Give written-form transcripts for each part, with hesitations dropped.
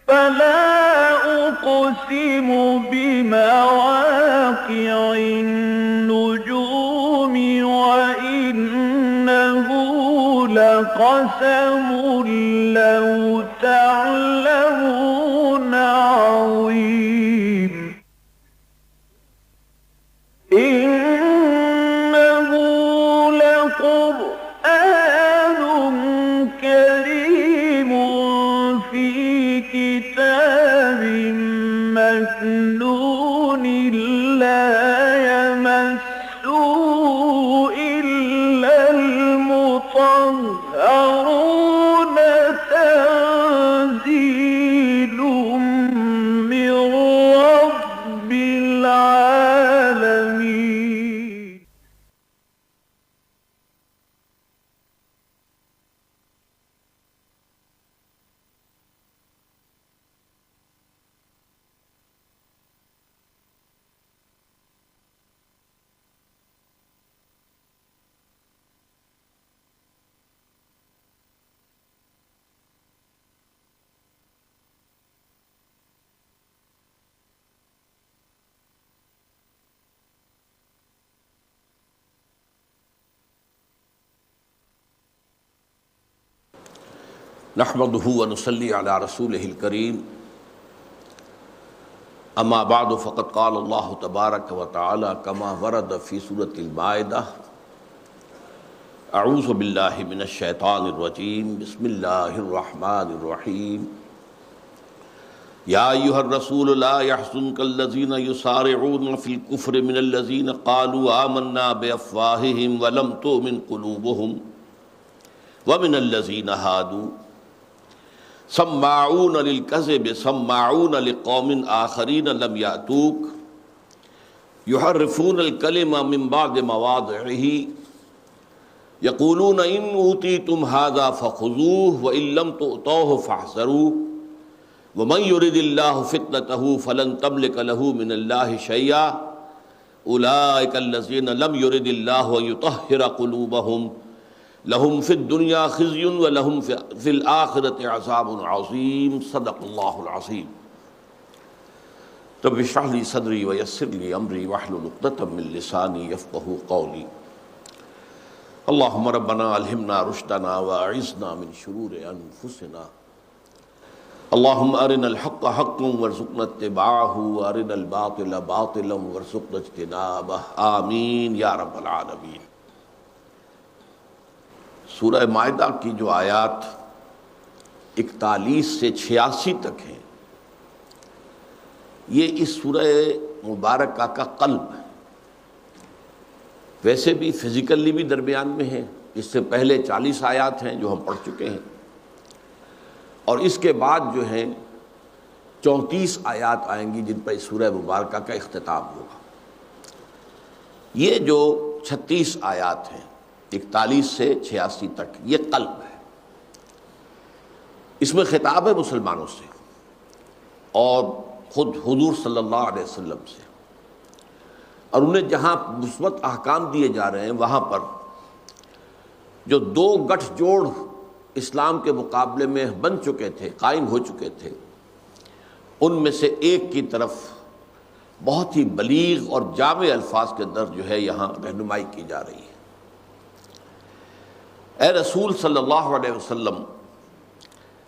فلا أقسم بمواقع النجوم وإنه لقسم لو تعلمون عظيم إنه لقرآن كريم في كتاب مكنون لا يمسه إلا المطهرون تنزيل من رب العالمين. نحمده ونصلي على رسوله الكريم اما بعد فقد قال الله تبارك وتعالى كما ورد في سورة المائدة اعوذ بالله من الشيطان الرجيم بسم الله الرحمن الرحيم يا ايها الرسول لا يحزنك الذين يسارعون في الكفر من الذين قالوا آمنا بأفواههم ولم تؤمن قلوبهم ومن الذين هادوا سماعون للكذب سماعون لقوم آخرين لم يأتوك يحرفون الكلمة من بعد مواضعه يقولون إن أوتيتم هذا فخذوه وإن لم تؤتوه فاحذروا ومن يرد الله فتنته فلن تملك له من الله شيئا أولئك الذين لم يرد الله أن يطهر قلوبهم لهم فی الدنیا خزی ولہم فی الآخرۃ عذاب عظیم صدق اللہ العظیم. رب اشرح لی صدری ویسر لی امری واحلل عقدۃ من لسانی یفقہوا قولی. اللہم ربنا الہمنا رشدنا واعذنا من شرور انفسنا. اللہم ارنا الحق حقا وارزقنا اتباعہ وارنا الباطل باطلا وارزقنا اجتنابہ آمین یا رب العالمین. سورہ مائدہ کی جو آیات 41 سے 86 تک ہیں یہ اس سورہ مبارکہ کا قلب ہے. ویسے بھی فزیکلی بھی درمیان میں ہیں، اس سے پہلے 40 آیات ہیں جو ہم پڑھ چکے ہیں، اور اس کے بعد جو ہیں 34 آیات آئیں گی جن پر اس سورہ مبارکہ کا اختتام ہوگا. یہ جو 36 آیات ہیں 41 سے 86 تک یہ قلب ہے. اس میں خطاب ہے مسلمانوں سے اور خود حضور صلی اللہ علیہ وسلم سے، اور انہیں جہاں مثبت احکام دیے جا رہے ہیں وہاں پر جو دو گٹھ جوڑ اسلام کے مقابلے میں بن چکے تھے، قائم ہو چکے تھے، ان میں سے ایک کی طرف بہت ہی بلیغ اور جامع الفاظ کے اندر جو ہے یہاں رہنمائی کی جا رہی ہے. اے رسول صلی اللہ علیہ وسلم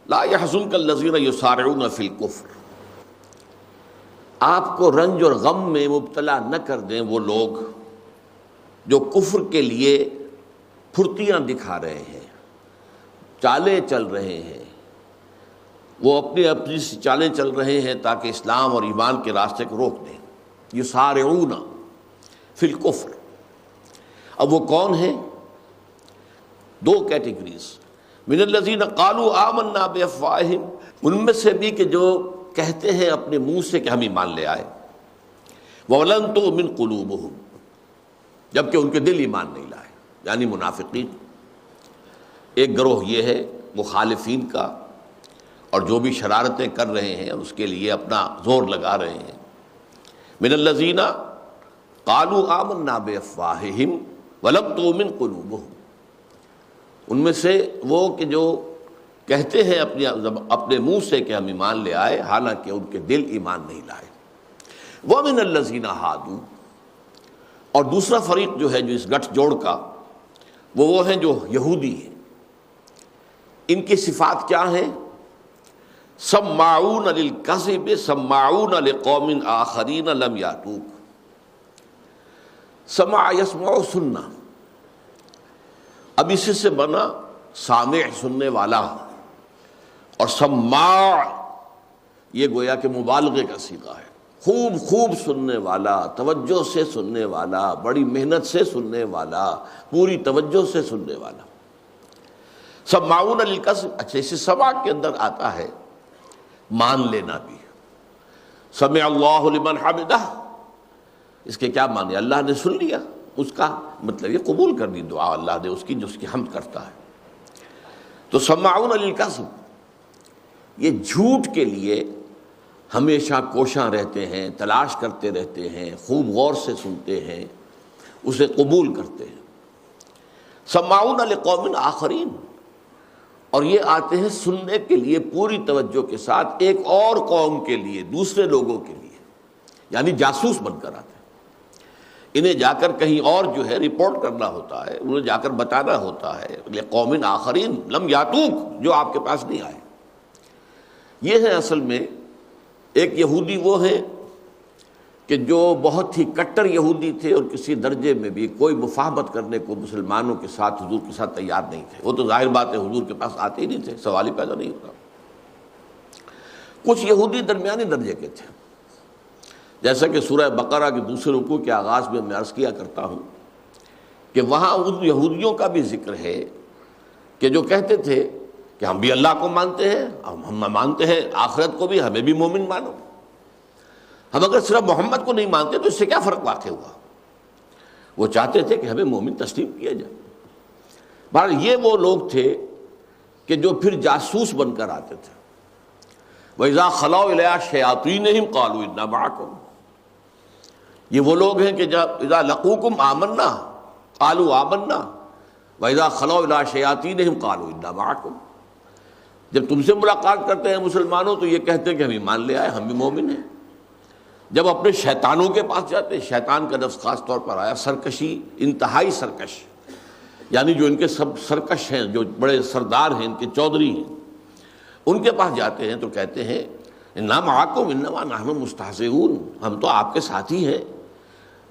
لا يحزنك الذين يسارعون في الكفر، آپ کو رنج اور غم میں مبتلا نہ کر دیں وہ لوگ جو کفر کے لیے پھرتیاں دکھا رہے ہیں، چالیں چل رہے ہیں. وہ اپنی چالیں چل رہے ہیں تاکہ اسلام اور ایمان کے راستے کو روک دیں. یسارعون فی الکفر. اب وہ کون ہیں؟ دو کیٹیگریز. من الذین قالوا آمنا بافواہہم، ان میں سے بھی کہ جو کہتے ہیں اپنے منہ سے کہ ہم ایمان لے آئے. وَلَمْ تُؤْمِنْ قُلُوبُهُمْ، جبکہ ان کے دل ایمان نہیں لائے، یعنی منافقین. ایک گروہ یہ ہے مخالفین کا، اور جو بھی شرارتیں کر رہے ہیں اس کے لیے اپنا زور لگا رہے ہیں. من الذین قالوا آمنا بافواہہم ولم تؤمن قلوبہم، ان میں سے وہ کہ جو کہتے ہیں اپنے منہ سے کہ ہم ایمان لے آئے، حالانکہ ان کے دل ایمان نہیں لائے۔ وَمِنَ الَّذِينَ هَادُوا، اور دوسرا فریق جو ہے جو اس گٹھ جوڑ کا، وہ ہیں جو یہودی ہیں۔ ان کی صفات کیا ہیں؟ سماعون للکذب سماعون لقوم آخرین لم یاتوک۔ سمع یسمع سننا، اب اسی سے بنا سامع سننے والا، اور سماع یہ گویا کہ مبالغے کا صیغہ ہے، خوب خوب سننے والا، توجہ سے سننے والا، بڑی محنت سے سننے والا، پوری توجہ سے سننے والا۔ سماعون للکذب، اچھا اسی سماع کے اندر آتا ہے مان لینا بھی۔ سمع اللہ لمن حمدہ، اس کے کیا معنی؟ اللہ نے سن لیا، اس کا مطلب یہ قبول کر دی دعا اللہ نے اس کی جو اس کی حمد کرتا ہے۔ تو سماعون للکذب، یہ جھوٹ کے لیے ہمیشہ کوشاں رہتے ہیں، تلاش کرتے رہتے ہیں، خوب غور سے سنتے ہیں، اسے قبول کرتے ہیں۔ سماعون لقوم آخرین، اور یہ آتے ہیں سننے کے لیے پوری توجہ کے ساتھ ایک اور قوم کے لیے، دوسرے لوگوں کے لیے، یعنی جاسوس بن کر آتے ہیں۔ انہیں جا کر کہیں اور جو ہے رپورٹ کرنا ہوتا ہے، انہیں جا کر بتانا ہوتا ہے، لقوم آخرین لم یاتوک، جو آپ کے پاس نہیں آئے۔ یہ ہے اصل میں ایک یہودی وہ ہے کہ جو بہت ہی کٹر یہودی تھے، اور کسی درجے میں بھی کوئی مفاہمت کرنے کو مسلمانوں کے ساتھ، حضور کے ساتھ تیار نہیں تھے۔ وہ تو ظاہر بات ہے حضور کے پاس آتے ہی نہیں تھے، سوال ہی پیدا نہیں ہوتا۔ کچھ یہودی درمیانی درجے کے تھے، جیسا کہ سورہ بقرہ کے دوسرے رکوع کے آغاز میں عرض کیا کرتا ہوں کہ وہاں ان یہودیوں کا بھی ذکر ہے کہ جو کہتے تھے کہ ہم بھی اللہ کو مانتے ہیں، ہم مانتے ہیں آخرت کو بھی، ہمیں بھی مومن مانو۔ ہم اگر صرف محمد کو نہیں مانتے تو اس سے کیا فرق واقع ہوا؟ وہ چاہتے تھے کہ ہمیں مومن تسلیم کیا جائے۔ بہرحال یہ وہ لوگ تھے کہ جو پھر جاسوس بن کر آتے تھے۔ وَإِذَا خَلَوْا إِلَىٰ شَيَاطِينِهِمْ قَالُوا إِنَّا مَعَكُمْ، یہ وہ لوگ ہیں کہ جب اذا لقوکم آمنا قالوا آمنا واذا خلوا الی شیاطینہم قالوا انا معکم، جب تم سے ملاقات کرتے ہیں مسلمانوں تو یہ کہتے ہیں کہ ہم ایمان لے آئے، ہم بھی مومن ہیں۔ جب اپنے شیطانوں کے پاس جاتے ہیں، شیطان کا لفظ خاص طور پر آیا، سرکشی، انتہائی سرکش، یعنی جو ان کے سب سرکش ہیں، جو بڑے سردار ہیں، ان کے چودھری ہیں، ان کے پاس جاتے ہیں تو کہتے ہیں انا معکم انما نحن مستہزئون، ہم تو آپ کے ساتھ ہی ہیں،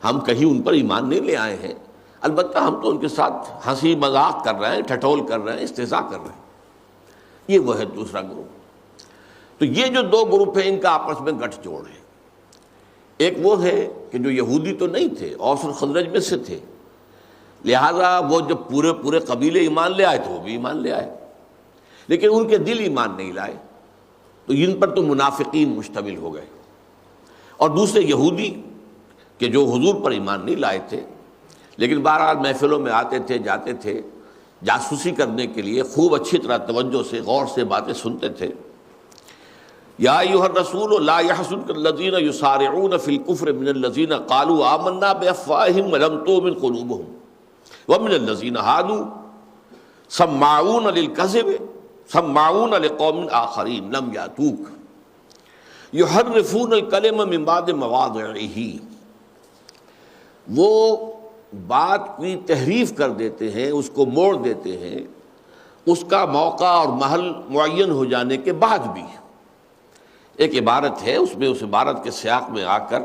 ہم کہیں ان پر ایمان نہیں لے آئے ہیں، البتہ ہم تو ان کے ساتھ ہنسی مذاق کر رہے ہیں، ٹھٹول کر رہے ہیں، استہزاء کر رہے ہیں۔ یہ وہ ہے دوسرا گروپ۔ تو یہ جو دو گروپ ہیں ان کا آپس میں گٹھ جوڑ ہے۔ ایک وہ ہے کہ جو یہودی تو نہیں تھے، اوس اور خزرج میں سے تھے، لہذا وہ جب پورے قبیلے ایمان لے آئے تو وہ بھی ایمان لے آئے، لیکن ان کے دل ایمان نہیں لائے، تو ان پر تو منافقین مشتمل ہو گئے۔ اور دوسرے یہودی کہ جو حضور پر ایمان نہیں لائے تھے، لیکن بہرحال محفلوں میں آتے تھے، جاتے تھے، جاسوسی کرنے کے لیے خوب اچھی طرح توجہ سے غور سے باتیں سنتے تھے۔ یا ایھا الرسول لا یحزنک الذین یسارعون فی الکفر من الذین قالوا آمنا بافواہہم ولم تؤمن قلوبہم ومن الذین ہادوا سماعون للکذب سماعون لقوم آخرین لم یاتوک یحرفون الکلم من بعد مواضعہ، وہ بات کی تحریف کر دیتے ہیں، اس کو موڑ دیتے ہیں اس کا موقع اور محل معین ہو جانے کے بعد بھی۔ ایک عبارت ہے، اس میں اس عبارت کے سیاق میں آ کر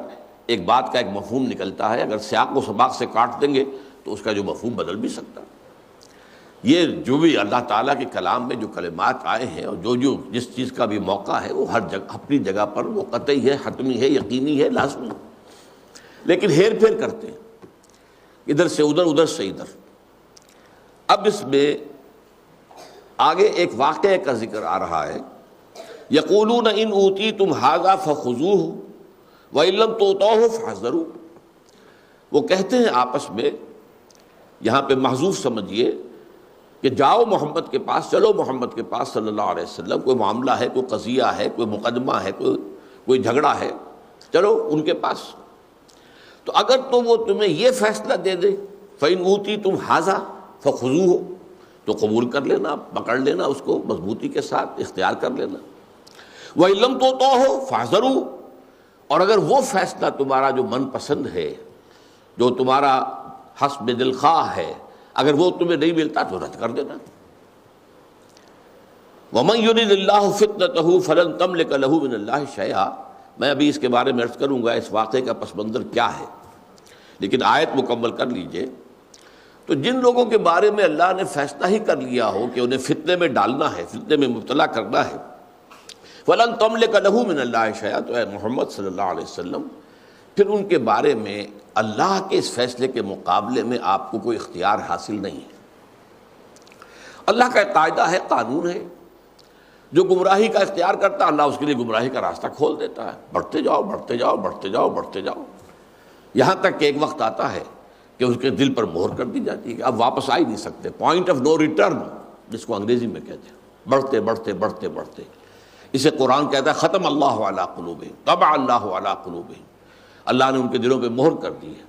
ایک بات کا ایک مفہوم نکلتا ہے، اگر سیاق و سباق سے کاٹ دیں گے تو اس کا جو مفہوم بدل بھی سکتا ہے۔ یہ جو بھی اللہ تعالیٰ کے کلام میں جو کلمات آئے ہیں اور جو جس چیز کا بھی موقع ہے وہ ہر جگہ اپنی جگہ پر وہ قطعی ہے، حتمی ہے، یقینی ہے، لازمی ہے، لیکن ہیر پھیر کرتے ہیں ادھر سے ادھر، ادھر سے ادھر۔ اب اس میں آگے ایک واقعے کا ذکر آ رہا ہے، یقولون ان اوتیتم ھذا فخذوہ وان لم تؤتوہ فاحذروا، وہ کہتے ہیں آپس میں، یہاں پہ محذوف سمجھیے کہ جاؤ محمد کے پاس، چلو محمد کے پاس صلی اللہ علیہ وسلم، کوئی معاملہ ہے، کوئی قضیہ ہے، کوئی مقدمہ ہے، کوئی جھگڑا ہے، چلو ان کے پاس۔ تو اگر تو وہ تمہیں یہ فیصلہ دے دے فَإِنْ أُوتِيتُمْ هَذَا فَخُذُوهُ، تو قبول کر لینا، پکڑ لینا اس کو مضبوطی کے ساتھ، اختیار کر لینا۔ وَإِن لَّمْ تُؤْتُوهُ فَاحْذَرُوا، اور اگر وہ فیصلہ تمہارا جو من پسند ہے، جو تمہارا حسب دل خواہ ہے، اگر وہ تمہیں نہیں ملتا تو رد کر دینا۔ وَمَن يُرِدِ اللَّهُ فِتْنَتَهُ فَلَن تَمْلِكَ لَهُ مِنَ اللَّهِ شَيْئًا، میں ابھی اس کے بارے میں عرض کروں گا اس واقعے کا پس منظر کیا ہے، لیکن آیت مکمل کر لیجئے۔ تو جن لوگوں کے بارے میں اللہ نے فیصلہ ہی کر لیا ہو کہ انہیں فتنے میں ڈالنا ہے، فتنے میں مبتلا کرنا ہے، فَلَن تَمْلِكَ لَهُ مِنَ اللَّهِ شَيْئًا، تو اے محمد صلی اللہ علیہ وسلم پھر ان کے بارے میں اللہ کے اس فیصلے کے مقابلے میں آپ کو کوئی اختیار حاصل نہیں ہے۔ اللہ کا ایک قاعدہ ہے، قانون ہے، جو گمراہی کا اختیار کرتا ہے اللہ اس کے لیے گمراہی کا راستہ کھول دیتا ہے، بڑھتے جاؤ بڑھتے جاؤ بڑھتے جاؤ بڑھتے جاؤ، یہاں تک کہ ایک وقت آتا ہے کہ اس کے دل پر مہر کر دی جاتی ہے کہ اب واپس آ ہی نہیں سکتے، پوائنٹ آف نو ریٹرن جس کو انگریزی میں کہتے ہیں، بڑھتے بڑھتے بڑھتے بڑھتے۔ اسے قرآن کہتا ہے ختم اللہ علی قلوبہم، طبع اللہ علی قلوبہم، اللہ نے ان کے دلوں پہ مہر کر دی ہے۔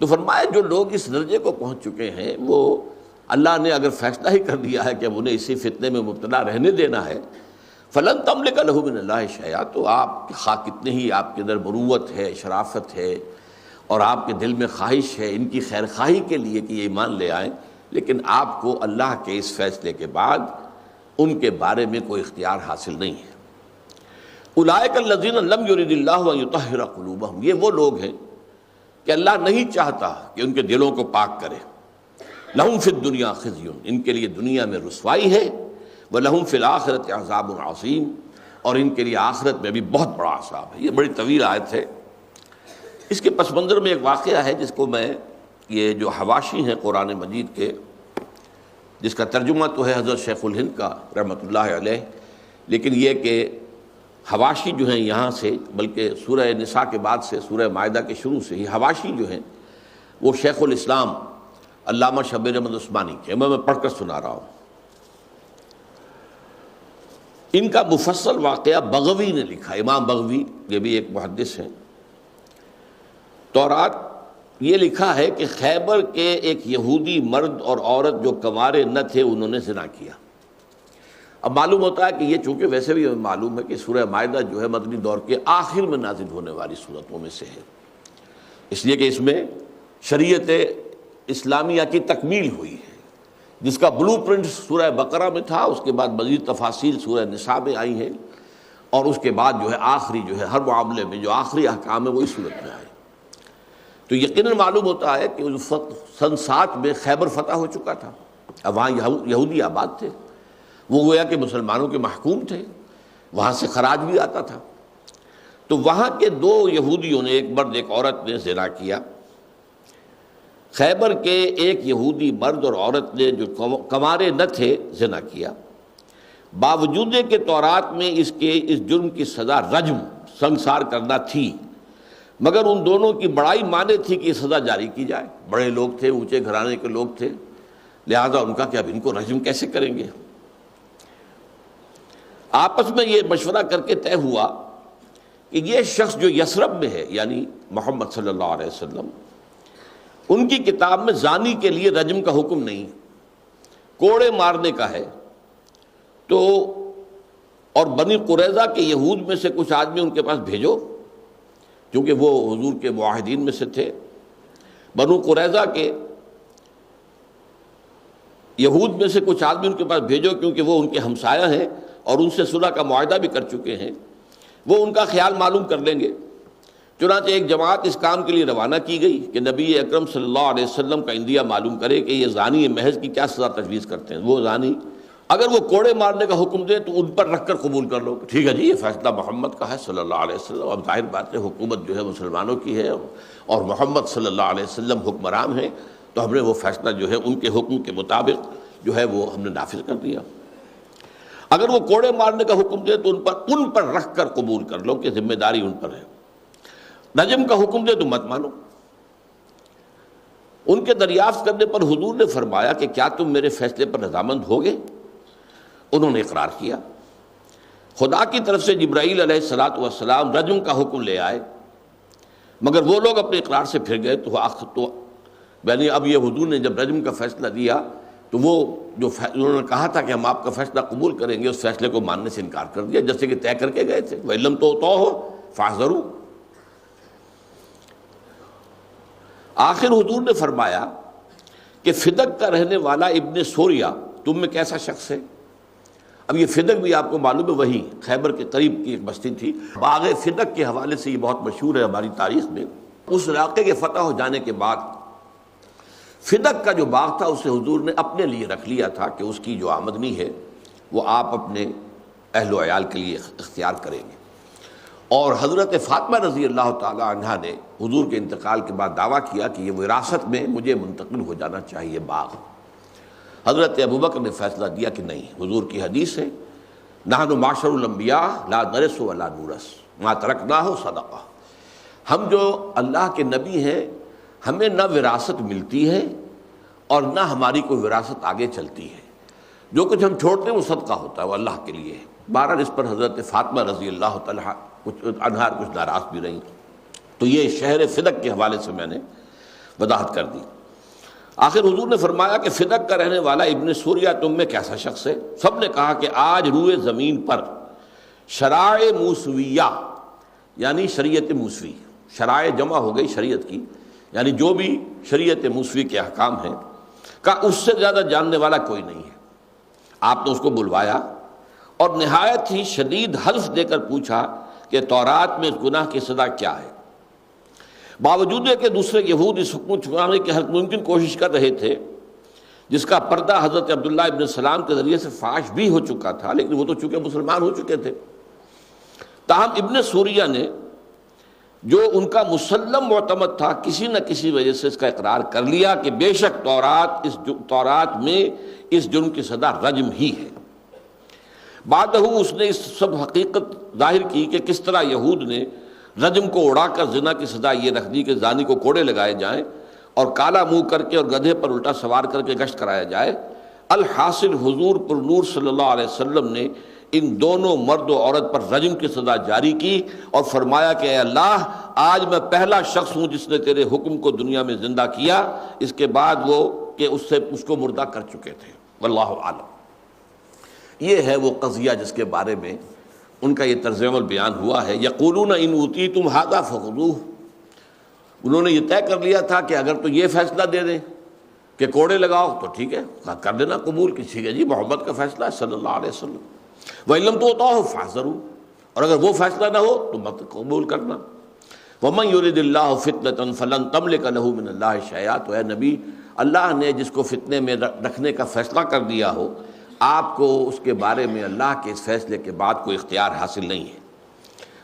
تو فرمایا جو لوگ اس درجے کو پہنچ چکے ہیں، وہ اللہ نے اگر فیصلہ ہی کر دیا ہے کہ اب انہیں اسی فتنے میں مبتلا رہنے دینا ہے، فلن تملک لہ من اللہ شیئا، تو آپ خواہ کتنے ہی آپ کے اندر مروت ہے، شرافت ہے، اور آپ کے دل میں خواہش ہے ان کی خیر خواہی کے لیے کہ یہ ایمان لے آئیں، لیکن آپ کو اللہ کے اس فیصلے کے بعد ان کے بارے میں کوئی اختیار حاصل نہیں ہے۔ اولئک الذین لم یرد اللہ ان یطہر قلوبہم، یہ وہ لوگ ہیں کہ اللہ نہیں چاہتا کہ ان کے دلوں کو پاک کرے۔ لہم فی الدنیا خزی، ان کے لیے دنیا میں رسوائی ہے، ولہم فی الآخرۃ عذاب عظیم، اور ان کے لیے آخرت میں بھی بہت بڑا عذاب ہے۔ یہ بڑی طویل آیت ہے۔ اس کے پس منظر میں ایک واقعہ ہے جس کو میں، یہ جو حواشی ہیں قرآن مجید کے، جس کا ترجمہ تو ہے حضرت شیخ الہند کا رحمۃ اللہ علیہ، لیکن یہ کہ حواشی جو ہیں یہاں سے، بلکہ سورہ نساء کے بعد سے، سورہ مائدہ کے شروع سے ہی حواشی جو ہیں وہ شیخ الاسلام علامہ شبیر احمد عثمانی کے، میں پڑھ کر سنا رہا ہوں۔ ان کا مفصل واقعہ بغوی نے لکھا، امام بغوی، یہ بھی ایک محدث ہیں۔ تورات یہ لکھا ہے کہ خیبر کے ایک یہودی مرد اور عورت جو کنوارے نہ تھے انہوں نے زنا کیا۔ اب معلوم ہوتا ہے کہ یہ چونکہ ویسے بھی معلوم ہے کہ سورہ مائدہ جو ہے مدنی دور کے آخر میں نازل ہونے والی صورتوں میں سے ہے، اس لیے کہ اس میں شریعت اسلامیہ کی تکمیل ہوئی ہے، جس کا بلو پرنٹ سورہ بقرہ میں تھا، اس کے بعد مزید تفاصیل سورہ نساء میں آئی ہیں، اور اس کے بعد جو ہے آخری جو ہے ہر معاملے میں جو آخری احکام ہے وہ اس صورت میں آئے۔ تو یقیناً معلوم ہوتا ہے کہ سن 7 میں خیبر فتح ہو چکا تھا، اب وہاں یہودی آباد تھے، وہ گویا کہ مسلمانوں کے محکوم تھے، وہاں سے خراج بھی آتا تھا۔ تو وہاں کے 2 یہودیوں نے، ایک مرد ایک عورت نے زنا کیا۔ خیبر کے ایک یہودی مرد اور عورت نے جو کنوارے نہ تھے زنا کیا، باوجود کہ تورات میں اس جرم کی سزا رجم، سنگسار کرنا تھی، مگر ان دونوں کی بڑائی مانے تھی کہ یہ سزا جاری کی جائے، بڑے لوگ تھے، اونچے گھرانے کے لوگ تھے، لہذا ان کا کہ اب ان کو رجم کیسے کریں گے۔ آپس میں یہ مشورہ کر کے طے ہوا کہ یہ شخص جو یثرب میں ہے، یعنی محمد صلی اللہ علیہ وسلم، ان کی کتاب میں زانی کے لیے رجم کا حکم نہیں، کوڑے مارنے کا ہے۔ تو اور بنی قریظہ کے یہود میں سے کچھ آدمی ان کے پاس بھیجو، کیونکہ وہ حضور کے معاہدین میں سے تھے۔ بنو قریظہ کے یہود میں سے کچھ آدمی ان کے پاس بھیجو، کیونکہ وہ ان کے ہمسایہ ہیں اور ان سے صلح کا معاہدہ بھی کر چکے ہیں، وہ ان کا خیال معلوم کر لیں گے۔ چنانچہ ایک جماعت اس کام کے لیے روانہ کی گئی کہ نبی اکرم صلی اللہ علیہ وسلم کا اندیہ معلوم کرے کہ یہ زانی محض کی کیا سزا تجویز کرتے ہیں۔ وہ زانی اگر وہ کوڑے مارنے کا حکم دے تو ان پر رکھ کر قبول کر لو، ٹھیک ہے جی یہ فیصلہ محمد کا ہے صلی اللہ علیہ وسلم، اب ظاہر بات ہے حکومت جو ہے مسلمانوں کی ہے اور محمد صلی اللہ علیہ وسلم حکمران ہیں، تو ہم نے وہ فیصلہ جو ہے ان کے حکم کے مطابق جو ہے وہ ہم نے نافذ کر دیا۔ اگر وہ کوڑے مارنے کا حکم دے تو ان پر رکھ کر قبول کر لو کہ ذمہ داری ان پر ہے، رجم کا حکم دے تو مت مانو۔ ان کے دریافت کرنے پر حضور نے فرمایا کہ کیا تم میرے فیصلے پر رضامند ہوگے؟ انہوں نے اقرار کیا۔ خدا کی طرف سے جبرائیل علیہ الصلاۃ والسلام رجم کا حکم لے آئے، مگر وہ لوگ اپنے اقرار سے پھر گئے۔ تو یعنی اب یہ حضور نے جب رجم کا فیصلہ دیا تو وہ جو انہوں نے کہا تھا کہ ہم آپ کا فیصلہ قبول کریں گے، اس فیصلے کو ماننے سے انکار کر دیا، جیسے کہ طے کر کے گئے تھے، وَإِلَّمْ تُؤْتُوهُ فَاحْذَرُوا۔ آخر حضور نے فرمایا کہ فدق کا رہنے والا ابن سوریا تم میں کیسا شخص ہے؟ اب یہ فدق بھی آپ کو معلوم ہے وہی خیبر کے قریب کی ایک بستی تھی، باغ فدق کے حوالے سے یہ بہت مشہور ہے ہماری تاریخ میں۔ اس علاقے کے فتح ہو جانے کے بعد فدق کا جو باغ تھا اسے حضور نے اپنے لیے رکھ لیا تھا کہ اس کی جو آمدنی ہے وہ آپ اپنے اہل و عیال کے لیے اختیار کریں گے۔ اور حضرت فاطمہ رضی اللہ تعالی عنہا نے حضور کے انتقال کے بعد دعویٰ کیا کہ یہ وراثت میں مجھے منتقل ہو جانا چاہیے باغ۔ حضرت ابوبکر نے فیصلہ دیا کہ نہیں، حضور کی حدیث ہے نحن معاشر الانبیاء لا نرث ولا نورث ما ترکناہ صدقہ، ہم جو اللہ کے نبی ہیں ہمیں نہ وراثت ملتی ہے اور نہ ہماری کوئی وراثت آگے چلتی ہے، جو کچھ ہم چھوڑتے ہیں وہ صدقہ ہوتا ہے، وہ اللہ کے لیے ہے۔ بہرحال اس پر حضرت فاطمہ رضی اللہ تعالیٰ عنہا کچھ ناراض بھی رہیں۔ تو یہ شہر فدق کے حوالے سے میں نے وضاحت کر دی۔ آخر حضور نے فرمایا کہ فدق کا رہنے والا ابن سوریا تم میں کیسا شخص ہے؟ سب نے کہا کہ آج روئے زمین پر شرائع موسویہ یعنی شریعت موسوی، شرائع جمع ہو گئی شریعت کی، یعنی جو بھی شریعت موسوی کے احکام ہیں کا اس سے زیادہ جاننے والا کوئی نہیں ہے۔ آپ نے اس کو بلوایا اور نہایت ہی شدید حلف دے کر پوچھا کہ تورات میں اس گناہ کی سزا کیا ہے؟ باوجود ہے کہ دوسرے یہود اس حکم چھپانے کی ہر ممکن کوشش کر رہے تھے، جس کا پردہ حضرت عبداللہ ابن سلام کے ذریعے سے فاش بھی ہو چکا تھا، لیکن وہ تو چونکہ مسلمان ہو چکے تھے۔ تاہم ابن سوریہ نے جو ان کا مسلم معتمد تھا کسی نہ کسی وجہ سے اس کا اقرار کر لیا کہ بے شک تورات میں اس جرم کی سزا رجم ہی ہے۔ بعدہ اس نے اس سب حقیقت ظاہر کی کہ کس طرح یہود نے رجم کو اڑا کر زنا کی سزا یہ رکھ دی کہ زانی کو کوڑے لگائے جائیں اور کالا منہ کر کے اور گدھے پر الٹا سوار کر کے گشت کرایا جائے۔ الحاصل حضور پر نور صلی اللہ علیہ وسلم نے ان دونوں مرد و عورت پر رجم کی سزا جاری کی اور فرمایا کہ اے اللہ آج میں پہلا شخص ہوں جس نے تیرے حکم کو دنیا میں زندہ کیا، اس کے بعد وہ کہ اس کو مردہ کر چکے تھے۔ واللہ اعلم۔ یہ ہے وہ قضیہ جس کے بارے میں ان کا یہ طرز عمل بیان ہوا ہے۔ یقولون ان اوتیتم ھذا فخذوہ، انہوں نے یہ طے کر لیا تھا کہ اگر تو یہ فیصلہ دے دیں کہ کوڑے لگاؤ تو ٹھیک ہے، کر دینا قبول، کسی ہے جی محمد کا فیصلہ ہے صلی اللہ علیہ وسلم۔ وَإِن لَّمْ تُؤْتُوهُ فَاحْذَرُوا، اور اگر وہ فیصلہ نہ ہو تو مت قبول کرنا۔ وَمَن يُرِدِ اللَّهُ فِتْنَةً فَلَن تَمْلِكَ لَهُ مِنَ اللَّهِ شَيْئًا، تو اے نبی اللہ نے جس کو فتنے میں رکھنے کا فیصلہ کر دیا ہو آپ کو اس کے بارے میں اللہ کے اس فیصلے کے بعد کوئی اختیار حاصل نہیں ہے۔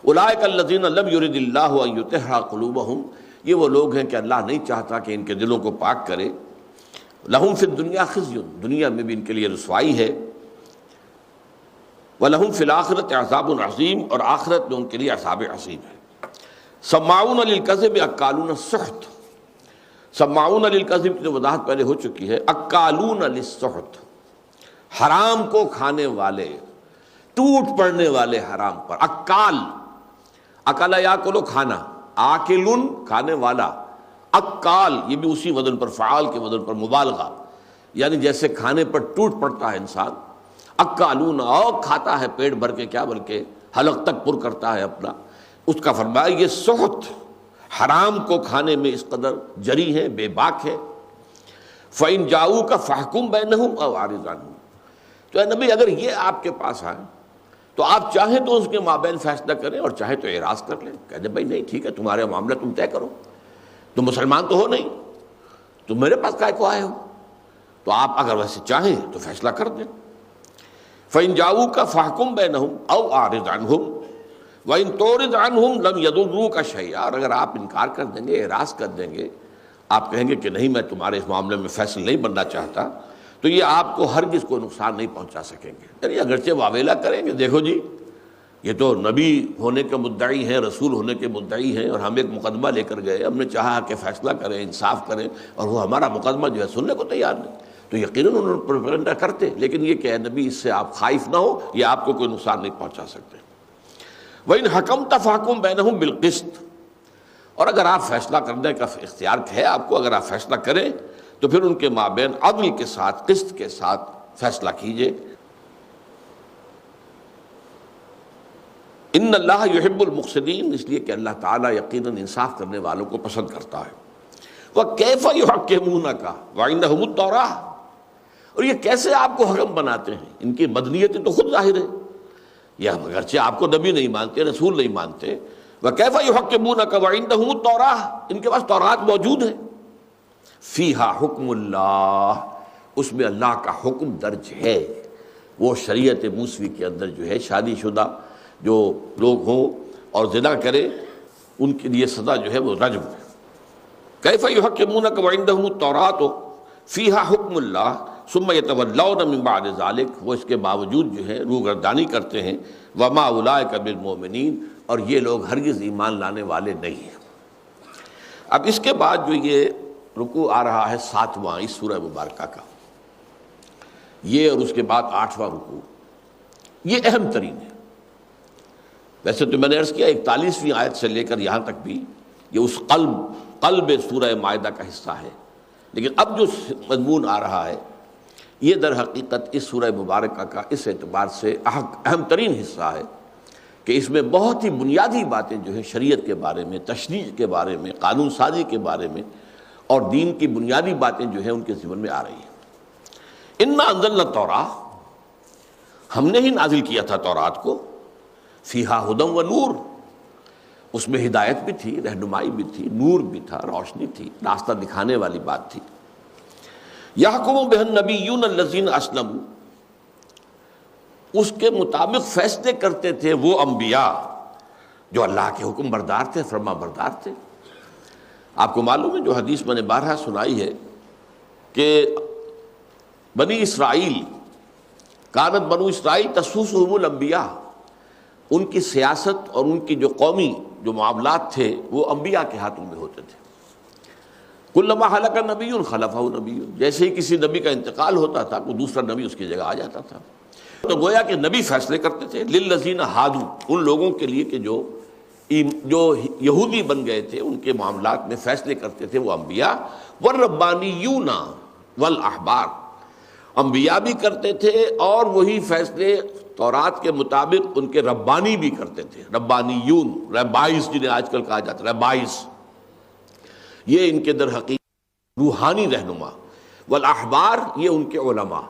اولئک الذین لم یرد اللہ ان یطہر قلوبہم، یہ وہ لوگ ہیں کہ اللہ نہیں چاہتا کہ ان کے دلوں کو پاک کرے۔ لہم فی الدنیا خزی، دنیا میں بھی ان کے لیے رسوائی ہے۔ وَلَهُمْ فِي الْآخِرَةِ عَذَابٌ عَظِيمٌ، اور آخرت میں ان کے لیے عذاب عظیم ہے۔ سماعون للکذب اکالون السحت، سماعون للکذب کی جو وضاحت پہلے ہو چکی ہے، اکالون للسحت، حرام کو کھانے والے، ٹوٹ پڑنے والے حرام پر۔ اکال، اکلا یاکلو کھانا، آکلن کھانے والا، اکال یہ بھی اسی وزن پر، فعال کے وزن پر مبالغہ، یعنی جیسے کھانے پر ٹوٹ پڑتا ہے انسان، اکالون، اور کھاتا ہے پیٹ بھر کے، کیا بلکہ حلق تک پر کرتا ہے اپنا، اس کا فرمایا یہ سحت، حرام کو کھانے میں اس قدر جری ہے، بے باک ہے۔ فَإِن جَاءُوكَ فَاحْكُم بَيْنَهُمْ أَوْ أَعْرِضْ عَنْهُمْ، تو اے نبی اگر یہ آپ کے پاس آئے تو آپ چاہیں تو اس کے مابین فیصلہ کریں اور چاہیں تو اعراض کر لیں، کہہ دیں بھائی نہیں ٹھیک ہے تمہارے معاملہ تم طے کرو، تم مسلمان تو ہو نہیں، تم میرے پاس کائے کو آئے ہو، تو آپ اگر ویسے چاہیں تو فیصلہ کر دیں۔ فَإِن جَاءُوكَ فَاحْكُم بَيْنَهُمْ أَوْ أَعْرِضْ عَنْهُمْ وَإِن تُعْرِضْ عَنْهُمْ لَمْ يَضُرُّوكَ شَيْئًا، اور اگر آپ انکار کر دیں گے، اعراض کر دیں گے، آپ کہیں گے کہ نہیں میں تمہارے اس معاملے میں فیصل نہیں بننا چاہتا، تو یہ آپ کو ہرگز کوئی نقصان نہیں پہنچا سکیں گے۔ یعنی اگرچہ واویلا کریں گے، دیکھو جی یہ تو نبی ہونے کے مدعی ہیں، رسول ہونے کے مدعی ہیں، اور ہم ایک مقدمہ لے کر گئے، ہم نے چاہا کہ فیصلہ کریں، انصاف کریں، اور وہ ہمارا مقدمہ جو ہے سننے کو تیار نہیں، تو یقیناً انہوں نے پروپیگنڈا کرتے، لیکن یہ کہ اے نبی اس سے آپ خائف نہ ہو، یہ آپ کو کوئی نقصان نہیں پہنچا سکتے۔ وَإِنْ حَكَمْتَ فَاحْكُم بَيْنَهُم بِالْقِسْطِ، اور اگر آپ فیصلہ کرنے کا اختیار ہے آپ کو، اگر آپ فیصلہ کریں تو پھر ان کے مابین عدل کے ساتھ، قسط کے ساتھ فیصلہ کیجئے۔ ان اللہ یحب المقسطین، اس لیے کہ اللہ تعالیٰ یقیناً انصاف کرنے والوں کو پسند کرتا ہے۔ وَكَيْفَ يُحَكِّمُونَكَ وَعِندَهُمُ التَّوْرَاةُ، اور یہ کیسے آپ کو حکم بناتے ہیں، ان کی مدنیت تو خود ظاہر ہے، یہ اگرچہ آپ کو نبی نہیں مانتے، رسول نہیں مانتے۔ وَكَيْفَ يُحَكِّمُونَكَ وَعِندَهُمُ التَّوْرَاةُ، ان کے پاس تورات موجود ہے۔ فِيهَا حُكْمُ اللَّهِ، اس میں اللہ کا حکم درج ہے۔ وہ شریعت موسوی کے اندر جو ہے شادی شدہ جو لوگ ہوں اور زنا کرے ان کے لیے سزا جو ہے وہ رجم ہے۔ کیف یحکمونک وعندہم التوراۃ فیہا حکم اللہ ثم یتولون من بعد ذلک، وہ اس کے باوجود جو ہے روگردانی کرتے ہیں۔ وما اولئک بالمؤمنین، اور یہ لوگ ہرگز ایمان لانے والے نہیں ہیں۔ اب اس کے بعد جو یہ رکوع آ رہا ہے 7واں اس سورہ مبارکہ کا، یہ اور اس کے بعد 8واں رکوع، یہ اہم ترین ہے۔ ویسے تو میں نے عرض کیا 41ویں آیت سے لے کر یہاں تک بھی یہ اس قلب سورہ مائدہ کا حصہ ہے، لیکن اب جو مضمون آ رہا ہے یہ در حقیقت اس سورہ مبارکہ کا اس اعتبار سے اہم ترین حصہ ہے کہ اس میں بہت ہی بنیادی باتیں جو ہیں شریعت کے بارے میں، تشریع کے بارے میں، قانون سازی کے بارے میں اور دین کی بنیادی باتیں جو ہیں ان کے ذمن میں آ رہی ہیں۔ انا انزلنا التوراۃ، ہم نے ہی نازل کیا تھا تورات کو، فیہا ھدی و نور، اس میں ہدایت بھی تھی، رہنمائی بھی تھی، نور بھی تھا، روشنی تھی، راستہ دکھانے والی بات تھی۔ یحکم بہ النبیون الذین اسلموا، اس کے مطابق فیصلے کرتے تھے وہ انبیاء جو اللہ کے حکم بردار تھے، فرما بردار تھے۔ آپ کو معلوم ہے جو حدیث میں نے بارہا سنائی ہے کہ بنی اسرائیل، کانت بنو اسرائیل تسوسہم الانبیاء، ان کی سیاست اور ان کی جو قومی جو معاملات تھے وہ انبیاء کے ہاتھوں میں ہوتے تھے۔ کلما ہلک نبی خلفہ نبی، جیسے ہی کسی نبی کا انتقال ہوتا تھا کوئی دوسرا نبی اس کی جگہ آ جاتا تھا۔ تو گویا کہ نبی فیصلے کرتے تھے للذین ہادو، ان لوگوں کے لیے کہ جو یہودی بن گئے تھے، ان کے معاملات میں فیصلے کرتے تھے وہ انبیاء۔ والربانیون والاحبار، انبیاء بھی کرتے تھے اور وہی فیصلے تورات کے مطابق ان کے ربانی بھی کرتے تھے۔ ربانیون، ریبائز جنہیں آج کل کہا جاتا ہے، ریبائز، یہ ان کے در حقیقت روحانی رہنما۔ والاحبار، یہ ان کے علماء،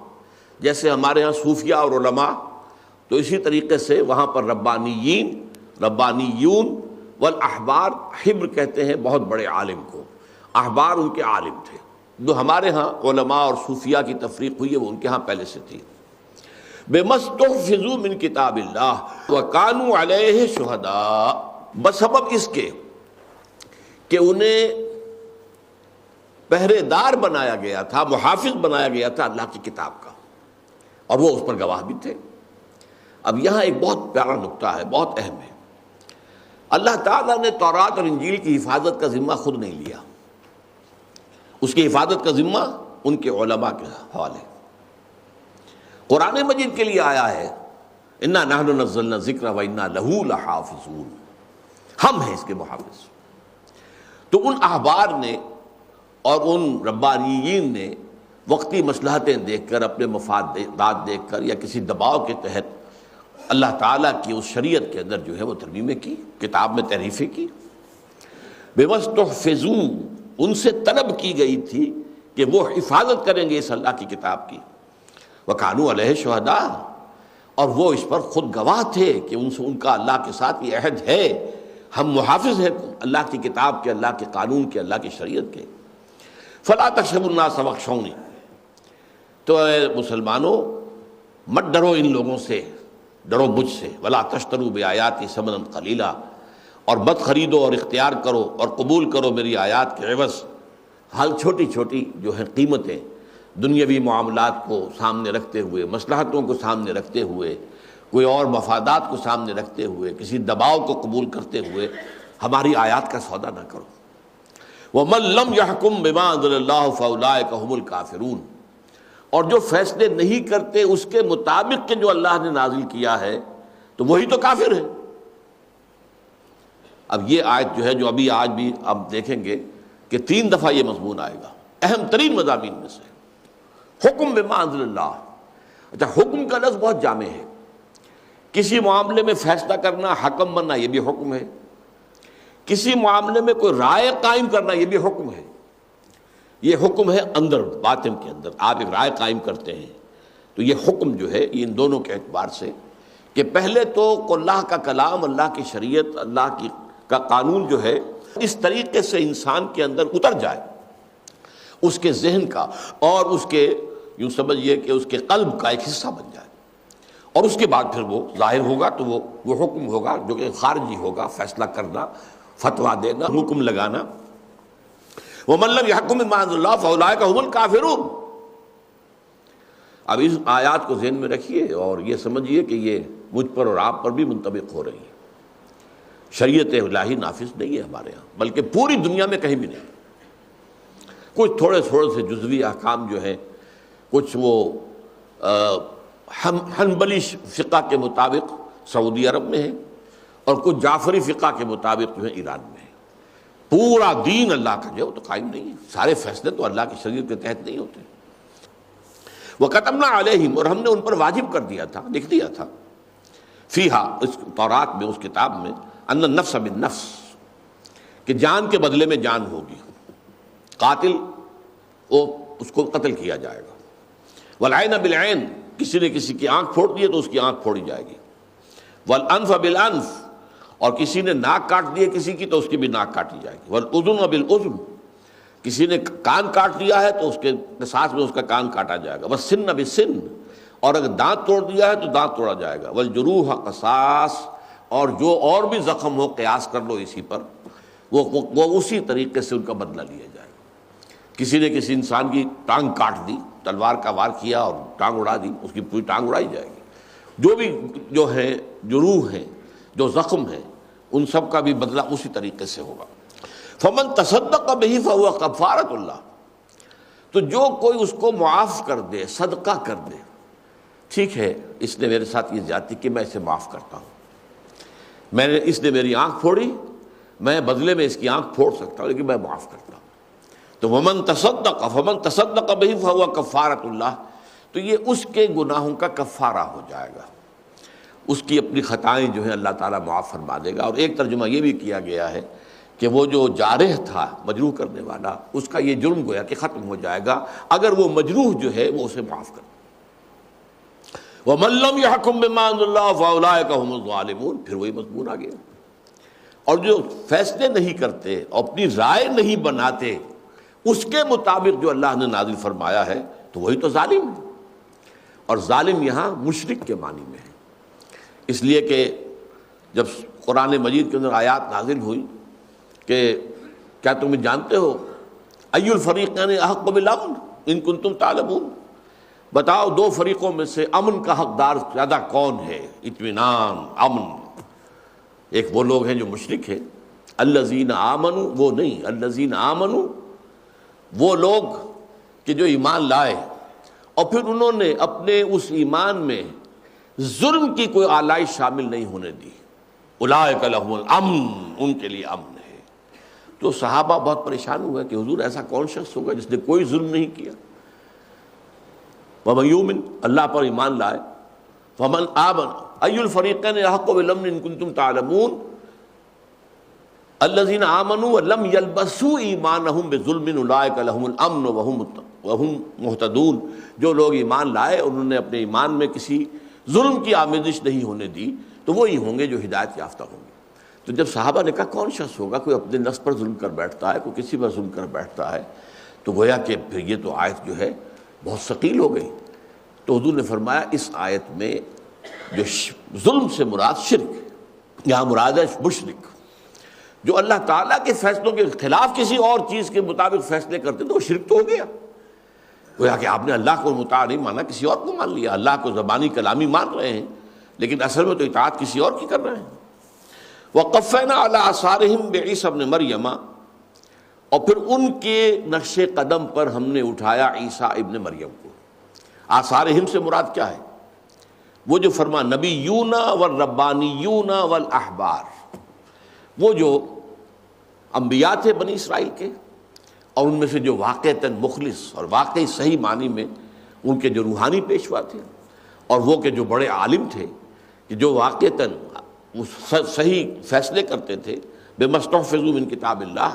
جیسے ہمارے ہاں صوفیہ اور علماء، تو اسی طریقے سے وہاں پر ربانیین، ربانیون والاحبار، حبر کہتے ہیں بہت بڑے عالم کو، احبار ان کے عالم تھے۔ جو ہمارے ہاں علماء اور صوفیہ کی تفریق ہوئی ہے وہ ان کے ہاں پہلے سے تھی۔ بِمَسْتُحْفِظُوا مِنْ كِتَابِ اللَّهِ وَكَانُوا عَلَيْهِ شُهَدَاءَ، بسبب اس کے کہ انہیں پہرے دار بنایا گیا تھا، محافظ بنایا گیا تھا اللہ کی کتاب کا، اور وہ اس پر گواہ بھی تھے۔ اب یہاں ایک بہت پیارا نکتہ ہے، بہت اہم ہے۔ اللہ تعالیٰ نے تورات اور انجیل کی حفاظت کا ذمہ خود نہیں لیا، اس کی حفاظت کا ذمہ ان کے علماء کے حوالے۔ قرآن مجید کے لیے آیا ہے انا نحن نزلنا الذکر وانا لہ لحافظون، ہم ہیں اس کے محافظ۔ تو ان احبار نے اور ان ربانیین نے وقتی مصلحتیں دیکھ کر، اپنے مفادات دیکھ کر یا کسی دباؤ کے تحت اللہ تعالیٰ کی اس شریعت کے اندر جو ہے وہ ترمیمیں کی، کتاب میں تحریفیں کی۔ بِمَسْتُحْفِظُوا، ان سے طلب کی گئی تھی کہ وہ حفاظت کریں گے اس اللہ کی کتاب کی۔ وَكَانُوا عَلَيْهِ شُهَدَاءَ، اور وہ اس پر خود گواہ تھے کہ ان کا اللہ کے ساتھ یہ عہد ہے، ہم محافظ ہیں اللہ کی کتاب کے، اللہ کے قانون کے، اللہ کی شریعت کے۔ فَلَا تَخْشَوُا النَّاسَ وَاخْشَوْنِی، تو اے مسلمانوں مت ڈرو ان لوگوں سے، ڈرو مجھ سے۔ وَلَا تَشْتَرُوا بِآیَاتِی ثَمَنًا قَلِیلًا، اور مت خریدو اور اختیار کرو اور قبول کرو میری آیات کے عوض حال چھوٹی چھوٹی جو ہیں قیمتیں، دنیاوی معاملات کو سامنے رکھتے ہوئے، مصلحتوں کو سامنے رکھتے ہوئے، کوئی اور مفادات کو سامنے رکھتے ہوئے، کسی دباؤ کو قبول کرتے ہوئے ہماری آیات کا سودا نہ کرو۔ وَمَن لَّمْ يَحْكُم بِمَا أَنزَلَ اللَّهُ فَأُولَٰئِكَ هُمُ الْكَافِرُونَ، اور جو فیصلے نہیں کرتے اس کے مطابق کہ جو اللہ نے نازل کیا ہے تو وہی تو کافر ہے۔ اب یہ آیت جو ہے جو ابھی آج بھی آپ دیکھیں گے کہ 3 دفعہ یہ مضمون آئے گا، اہم ترین مضامین میں سے حکم بما انزل اللہ. اچھا، حکم کا لفظ بہت جامع ہے. کسی معاملے میں فیصلہ کرنا، حکم بننا، یہ بھی حکم ہے. کسی معاملے میں کوئی رائے قائم کرنا، یہ بھی حکم ہے. یہ حکم ہے اندر، باطن کے اندر آپ ایک رائے قائم کرتے ہیں تو یہ حکم جو ہے یہ ان دونوں کے اعتبار سے کہ پہلے تو اللہ کا کلام، اللہ کی شریعت، اللہ کا قانون جو ہے اس طریقے سے انسان کے اندر اتر جائے، اس کے ذہن کا اور اس کے یوں سمجھیے کہ اس کے قلب کا ایک حصہ بن جائے، اور اس کے بعد پھر وہ ظاہر ہوگا تو وہ حکم ہوگا جو کہ خارجی ہوگا، فیصلہ کرنا، فتویٰ دینا، حکم لگانا. وَمَن لَّمْ يَحْكُم بِمَا أَنزَلَ اللَّهُ فَأُولَٰئِكَ هُمُ الْكَافِرُونَ. اب اس آیات کو ذہن میں رکھیے اور یہ سمجھیے کہ یہ مجھ پر اور آپ پر بھی منطبق ہو رہی ہے. شریعت الہی نافذ نہیں ہے ہمارے ہاں، بلکہ پوری دنیا میں کہیں بھی نہیں. کچھ تھوڑے سے جزوی احکام جو ہیں، کچھ وہ حنبلی فقہ کے مطابق سعودی عرب میں ہے، اور کچھ جعفری فقہ کے مطابق جو ہے ایران میں ہے. پورا دین اللہ کا جو ہے وہ تو قائم نہیں ہے. سارے فیصلے تو اللہ کی شریعت کے تحت نہیں ہوتے. وَكَتَبْنَا عَلَيْهِمْ، اور ہم نے ان پر واجب کر دیا تھا، لکھ دیا تھا، فیہا، اس تورات میں، اس کتاب میں، ان النفس بالنفس، کہ جان کے بدلے میں جان ہوگی. قاتل وہ اس کو قتل کیا جائے گا. والعین بالعین، کسی نے کسی کی آنکھ پھوڑ دی ہے تو اس کی آنکھ پھوڑی جائے گی. والانف بالانف، اور کسی نے ناک کاٹ دی ہے کسی کی تو اس کی بھی ناک کاٹی جائے گی. والاذن بالاذن، کسی نے کان کاٹ دیا ہے تو اس کے قصاص میں اس کا کان کاٹا جائے گا. والسن بالسن، اور اگر دانت توڑ دیا ہے تو دانت توڑا جائے گا. والجروح قصاص، اور جو اور بھی زخم ہو قیاس کر لو اسی پر، وہ اسی طریقے سے ان کا بدلہ لیا جائے گا. کسی نے کسی انسان کی ٹانگ کاٹ دی، تلوار کا وار کیا اور ٹانگ اڑا دی، اس کی پوری ٹانگ اڑائی جائے گی. جو ہے جروح ہیں، جو زخم ہیں، ان سب کا بھی بدلہ اسی طریقے سے ہوگا. فمن تصدق بہ فہو کفارۃ اللہ، تو جو کوئی اس کو معاف کر دے، صدقہ کر دے. ٹھیک ہے، اس نے میرے ساتھ یہ زیادتی کی، میں اسے معاف کرتا ہوں. اس نے میری آنکھ پھوڑی، میں بدلے میں اس کی آنکھ پھوڑ سکتا ہوں، لیکن میں معاف کرتا ہوں. تو فمن تصدق بہ فہو کفارۃ اللہ، تو یہ اس کے گناہوں کا کفارہ ہو جائے گا. اس کی اپنی خطائیں جو ہیں اللہ تعالیٰ معاف فرما دے گا. اور ایک ترجمہ یہ بھی کیا گیا ہے کہ وہ جو جارح تھا، مجروح کرنے والا، اس کا یہ جرم گویا کہ ختم ہو جائے گا اگر وہ مجروح جو ہے وہ اسے معاف کر. وَمَن لَّمْ يَحْكُم بِمَا أَنزَلَ اللَّهُ فَأُولَٰئِكَ هُمُ الظَّالِمُونَ، پھر وہی مضمون آ گیا. اور جو فیصلے نہیں کرتے، اپنی رائے نہیں بناتے اس کے مطابق جو اللہ نے نازل فرمایا ہے، تو وہی تو ظالم ہے. اور ظالم یہاں مشرک کے معنی میں ہے. اس لیے کہ جب قرآن مجید کے اندر آیات نازل ہوئی کہ کیا تم جانتے ہو ای الفریقین احق بالامن ان کنتم تعلمون، بتاؤ دو فریقوں میں سے امن کا حقدار زیادہ کون ہے، اطمینان، امن. ایک وہ لوگ ہیں جو مشرک ہیں، الذین آمنوا، وہ نہیں، الذین آمنوا وہ لوگ کہ جو ایمان لائے اور پھر انہوں نے اپنے اس ایمان میں ظلم کی کوئی آلائش شامل نہیں ہونے دی. اولئک لہم الامن، ان کے لیے امن ہے. تو صحابہ بہت پریشان ہوئے کہ حضور ایسا کون شخص ہوگا جس نے کوئی ظلم نہیں کیا. ومن یؤمن، اللہ پر ایمان لائے. ومن آمن ای الفریقین احق بالامن ان کنتم تعلمون الذین آمنوا ولم یلبسوا ایمانہم بظلم اولئک لہم الامن وہم مہتدون. جو لوگ ایمان لائے انہوں نے اپنے ایمان میں کسی ظلم کی آمیزش نہیں ہونے دی تو وہی ہوں گے جو ہدایت یافتہ ہوں گے. تو جب صحابہ نے کہا کون شخص ہوگا، کوئی اپنے نفس پر ظلم کر بیٹھتا ہے، کوئی کسی پر ظلم کر بیٹھتا ہے، تو گویا کہ پھر یہ تو آیت جو ہے بہت ثقیل ہو گئی. تو حضور نے فرمایا اس آیت میں جو ظلم سے مراد شرک، یہاں مراد ہے مشرک. جو اللہ تعالیٰ کے فیصلوں کے خلاف کسی اور چیز کے مطابق فیصلے کرتے تو وہ شرک تو ہو گیا. گویا کہ آپ نے اللہ کو مطاع نہیں مانا، کسی اور کو مان لیا. اللہ کو زبانی کلامی مان رہے ہیں لیکن اصل میں تو اطاعت کسی اور کی کر رہے ہیں. وَقَفَّيْنَا عَلَىٰ آثَارِهِمْ بِعِیسَىٰ ابْنِ مَرْیَمَ، اور پھر ان کے نقش قدم پر ہم نے اٹھایا عیسیٰ ابن مریم کو. آثارہم سے مراد کیا ہے؟ وہ جو فرما نبیون والربانیون والاحبار، وہ جو انبیاء تھے بنی اسرائیل کے اور ان میں سے جو واقعتاً مخلص اور واقعی صحیح معنی میں ان کے جو روحانی پیشوا تھے، اور وہ کہ جو بڑے عالم تھے کہ جو واقعتاً صحیح فیصلے کرتے تھے، بما استحفظوا من کتاب اللہ،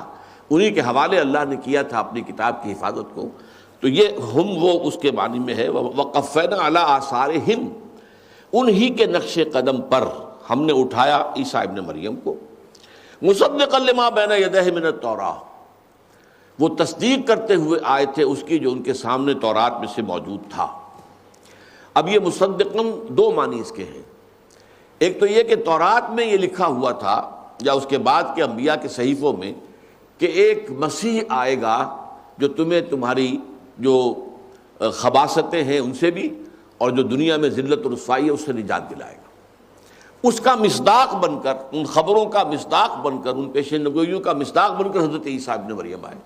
انہی کے حوالے اللہ نے کیا تھا اپنی کتاب کی حفاظت کو. تو یہ ہم وہ اس کے معنی میں ہے وقفینا علی آثارہم، انہی کے نقش قدم پر ہم نے اٹھایا عیسیٰ ابن مریم کو. مصدقا لما بین یدیہ من التوراۃ، وہ تصدیق کرتے ہوئے آئے تھے اس کی جو ان کے سامنے تورات میں سے موجود تھا. اب یہ مصدقاً دو معنی اس کے ہیں. ایک تو یہ کہ تورات میں یہ لکھا ہوا تھا یا اس کے بعد کے انبیاء کے صحیفوں میں کہ ایک مسیح آئے گا جو تمہیں تمہاری جو خباثتیں ہیں ان سے بھی اور جو دنیا میں ذلت و رسوائی ہے اس سے نجات دلائے گا. اس کا مصداق بن کر، ان خبروں کا مصداق بن کر، ان پیشین گوئیوں کا مصداق بن کر حضرت عیسیٰ ابن مریم آئے.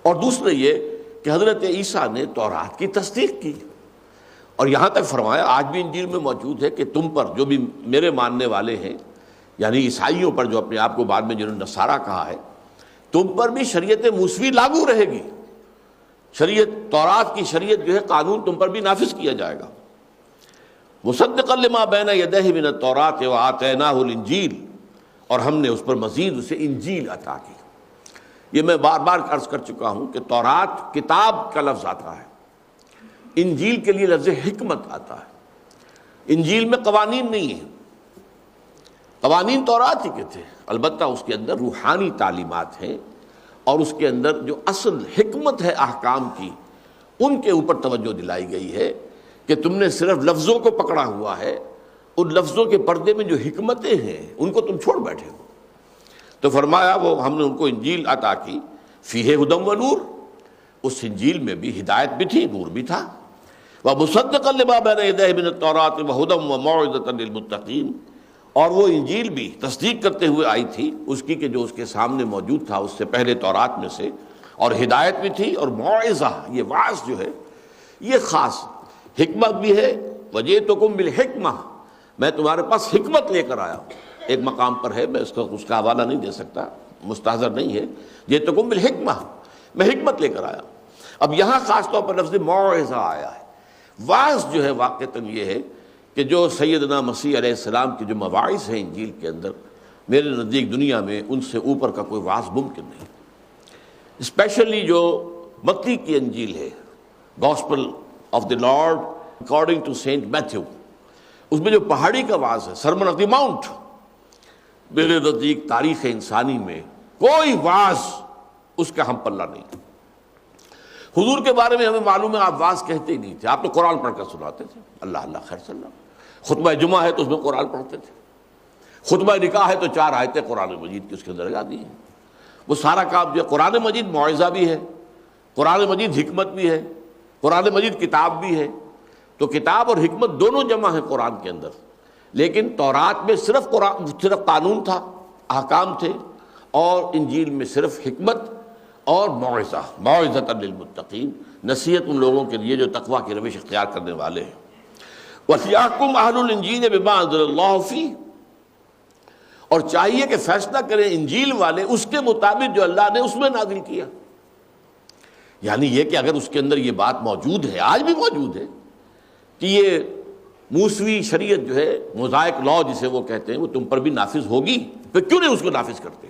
اور دوسرے یہ کہ حضرت عیسیٰ نے تورات کی تصدیق کی، اور یہاں تک فرمایا آج بھی انجیل میں موجود ہے کہ تم پر جو بھی میرے ماننے والے ہیں، یعنی عیسائیوں پر جو اپنے آپ کو بعد میں جنہوں نے نصارہ کہا ہے، تم پر بھی شریعت موسوی لاگو رہے گی. شریعت تورات کی شریعت جو ہے قانون تم پر بھی نافذ کیا جائے گا. مصدقا لما بین یدیہ من التوراۃ وآتیناہ الانجیل، اور ہم نے اس پر مزید اسے انجیل عطا کی. یہ میں بار بار عرض کر چکا ہوں کہ تورات کتاب کا لفظ آتا ہے، انجیل کے لیے لفظ حکمت آتا ہے. انجیل میں قوانین نہیں ہیں، قوانین تورات ہی کے تھے، البتہ اس کے اندر روحانی تعلیمات ہیں، اور اس کے اندر جو اصل حکمت ہے احکام کی ان کے اوپر توجہ دلائی گئی ہے کہ تم نے صرف لفظوں کو پکڑا ہوا ہے، ان لفظوں کے پردے میں جو حکمتیں ہیں ان کو تم چھوڑ بیٹھے ہو. تو فرمایا وہ ہم نے ان کو انجیل عطا کی، فیہ ھدی و نور، اس انجیل میں بھی ہدایت بھی تھی، نور بھی تھا. ومصدقا لما بین یدیہ من التوراۃ وھدی وموعظۃ للمتقین، اور وہ انجیل بھی تصدیق کرتے ہوئے آئی تھی اس کی کہ جو اس کے سامنے موجود تھا اس سے پہلے تورات میں سے، اور ہدایت بھی تھی اور موعظہ، یہ واعظ جو ہے یہ خاص حکمت بھی ہے. وجئتکم بالحکمہ، میں تمہارے پاس حکمت لے کر آیا ہوں. ایک مقام پر ہے، میں اس کا حوالہ نہیں دے سکتا، مستحضر نہیں ہے. جئتکم بالحکمہ، میں حکمت لے کر آیا. اب یہاں خاص طور پر لفظ موعظہ آیا ہے. واعظ جو ہے واقعتاً یہ ہے کہ جو سیدنا مسیح علیہ السلام کی جو مواعظ ہیں انجیل کے اندر، میرے نزدیک دنیا میں ان سے اوپر کا کوئی واعظ ممکن نہیں. اسپیشلی جو متی کی انجیل ہے، gospel of the Lord according to Saint Matthew, اس میں جو پہاڑی کا واعظ ہے، سرمن آف دی ماؤنٹ، میرے نزدیک تاریخ انسانی میں کوئی واعظ اس کا ہم پلہ نہیں. حضور کے بارے میں ہمیں معلوم ہے آپ واعظ کہتے ہی نہیں تھے، آپ تو قرآن پڑھ کر سناتے تھے. اللہ اللہ خیر صلی اللہ. خطبہ جمعہ ہے تو اس میں قرآن پڑھتے تھے، خطبہ نکاح ہے تو 4 آیتیں قرآن مجید کی اس کے اندر لگا دی ہیں. وہ سارا کام جو ہے، قرآن مجید موعظہ بھی ہے، قرآن مجید حکمت بھی ہے، قرآن مجید کتاب بھی ہے. تو کتاب اور حکمت دونوں جمع ہیں قرآن کے اندر. لیکن تورات میں صرف قانون تھا، احکام تھے، اور انجیل میں صرف حکمت اور موعظہ، موعظۃ للمتقین، نصیحت ان لوگوں کے لیے جو تقویٰ کی روش اختیار کرنے والے ہیں. وَلْيَحْكُمْ أَهْلُ الْإِنْجِيلِ بِمَا أَنزَلَ اللَّهُ فِيهِ، اور چاہیے کہ فیصلہ کریں انجیل والے اس کے مطابق جو اللہ نے اس میں نازل کیا. یعنی یہ کہ اگر اس کے اندر یہ بات موجود ہے، آج بھی موجود ہے، کہ یہ موسوی شریعت جو ہے، موزائک لا جسے وہ کہتے ہیں، وہ تم پر بھی نافذ ہوگی، پھر کیوں نہیں اس کو نافذ کرتے؟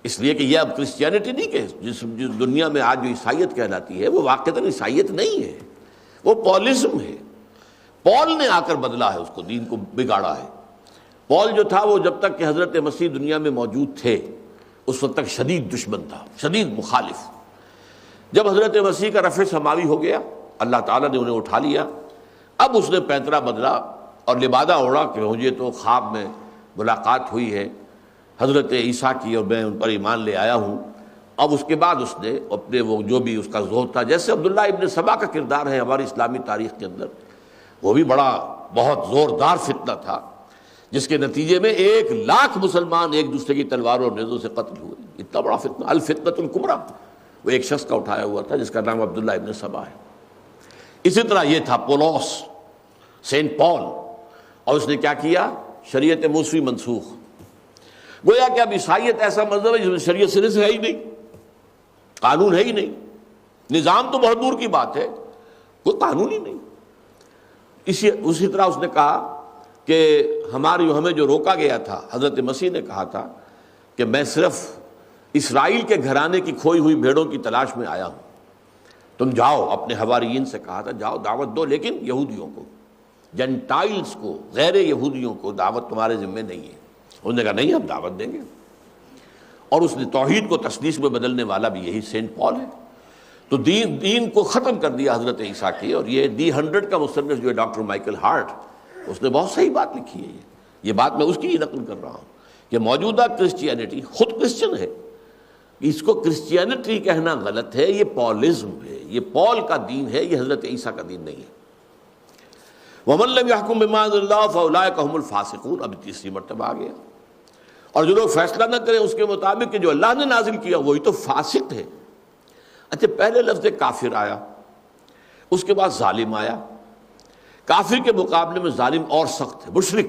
اس لیے کہ یہ اب کرسچینٹی نہیں کہ جس دنیا میں آج جو عیسائیت کہلاتی ہے وہ واقعتاً عیسائیت نہیں ہے، وہ پولزم ہے. پول نے آ کر بدلا ہے اس کو، دین کو بگاڑا ہے. پول جو تھا وہ جب تک کہ حضرت مسیح دنیا میں موجود تھے اس وقت تک شدید دشمن تھا، شدید مخالف. جب حضرت مسیح کا رفع سماوی ہو گیا، اللہ تعالیٰ نے انہیں اٹھا لیا، اب اس نے پینترا بدلا اور لبادہ اوڑھا کہ مجھے تو خواب میں ملاقات ہوئی ہے حضرت عیسیٰ کی اور میں ان پر ایمان لے آیا ہوں. اب اس کے بعد اس نے اپنے وہ جو بھی اس کا زہد تھا، جیسے عبداللہ ابن سبا کا کردار ہے ہماری اسلامی تاریخ کے اندر، وہ بھی بہت زوردار فتنہ تھا جس کے نتیجے میں 1,00,000 مسلمان ایک دوسرے کی تلواروں اور نیزوں سے قتل ہوئے. اتنا بڑا فتنہ، الفتنۃ الکبریٰ، وہ ایک شخص کا اٹھایا ہوا تھا جس کا نام عبداللہ ابن سبا ہے. اسی طرح یہ تھا پولوس، سینٹ پال، اور اس نے کیا کیا؟ شریعت موسوی منسوخ. گویا کہ اب عیسائیت ایسا مذہب ہے جس میں شریعت سرے سے ہے ہی نہیں. قانون ہے ہی نہیں، نظام تو بہت دور کی بات ہے، کوئی قانون ہی نہیں۔ اسی طرح اس نے کہا کہ ہمیں جو روکا گیا تھا، حضرت مسیح نے کہا تھا کہ میں صرف اسرائیل کے گھرانے کی کھوئی ہوئی بھیڑوں کی تلاش میں آیا ہوں، تم جاؤ، اپنے حواریین سے کہا تھا جاؤ دعوت دو، لیکن یہودیوں کو، جنٹائلز کو، غیر یہودیوں کو دعوت تمہارے ذمہ نہیں ہے۔ انہوں نے کہا نہیں، ہم دعوت دیں گے۔ اور اس نے توحید کو تثلیث میں بدلنے والا بھی یہی سینٹ پال ہے۔ تو دین کو ختم کر دیا حضرت عیسیٰ کی۔ اور یہ دی 100 کا مصنف جو ہے ڈاکٹر مائیکل ہارٹ، اس نے بہت صحیح بات لکھی ہے۔ یہ بات میں اس کی ہی نقل کر رہا ہوں کہ موجودہ کرسچینٹی خود کرسچن ہے، اس کو کرسچینٹی کہنا غلط ہے، یہ پالزم ہے، یہ پال کا دین ہے، یہ حضرت عیسیٰ کا دین نہیں ہے۔ وَمَن لَّمْ يَحْكُم بِمَا أَنزَلَ اللَّهُ فَأُولَٰئِكَ هُمُ الْفَاسِقُونَ۔ اب تیسری مرتبہ آ گیا، اور جو لوگ فیصلہ نہ کریں اس کے مطابق کہ جو اللہ نے نازل کیا وہی تو فاسق ہے۔ اچھا، پہلے لفظ کافر آیا، اس کے بعد ظالم آیا۔ کافر کے مقابلے میں ظالم اور سخت ہے، مشرک،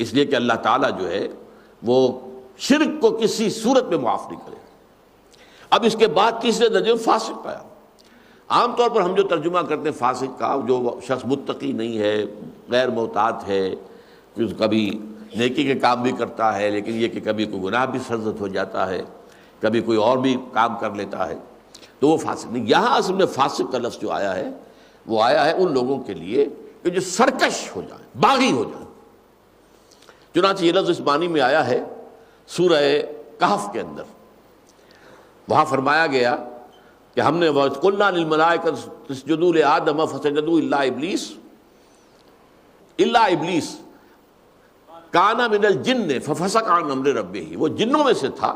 اس لیے کہ اللہ تعالیٰ جو ہے وہ شرک کو کسی صورت میں معاف نہیں کرے۔ اب اس کے بعد تیسرے درجے میں فاسق آیا۔ عام طور پر ہم جو ترجمہ کرتے ہیں فاسق کا، جو شخص متقی نہیں ہے، غیر محتاط ہے، کبھی نیکی کے کام بھی کرتا ہے لیکن یہ کہ کبھی کوئی گناہ بھی سرزد ہو جاتا ہے، کبھی کوئی اور بھی کام کر لیتا ہے، تو وہ فاسق نہیں۔ یہاں اصل میں فاسق کا لفظ جو آیا ہے وہ آیا ہے ان لوگوں کے لیے کہ جو سرکش ہو جائیں، باغی ہو جائیں۔ چنانچہ یہ لفظ اس معنی میں آیا ہے سورہ کہف کے اندر، وہاں فرمایا گیا کہ ہم نے قُلْنَا لِلْمَلَائِكَةِ اسْجُدُوا لِآدَمَ فَسَجَدُوا إِلَّا إِبْلِيسَ کَانَ مِنَ الْجِنِّ فَفَسَقَ عَنْ أَمْرِ رَبِّهِ، وہ جنوں میں سے تھا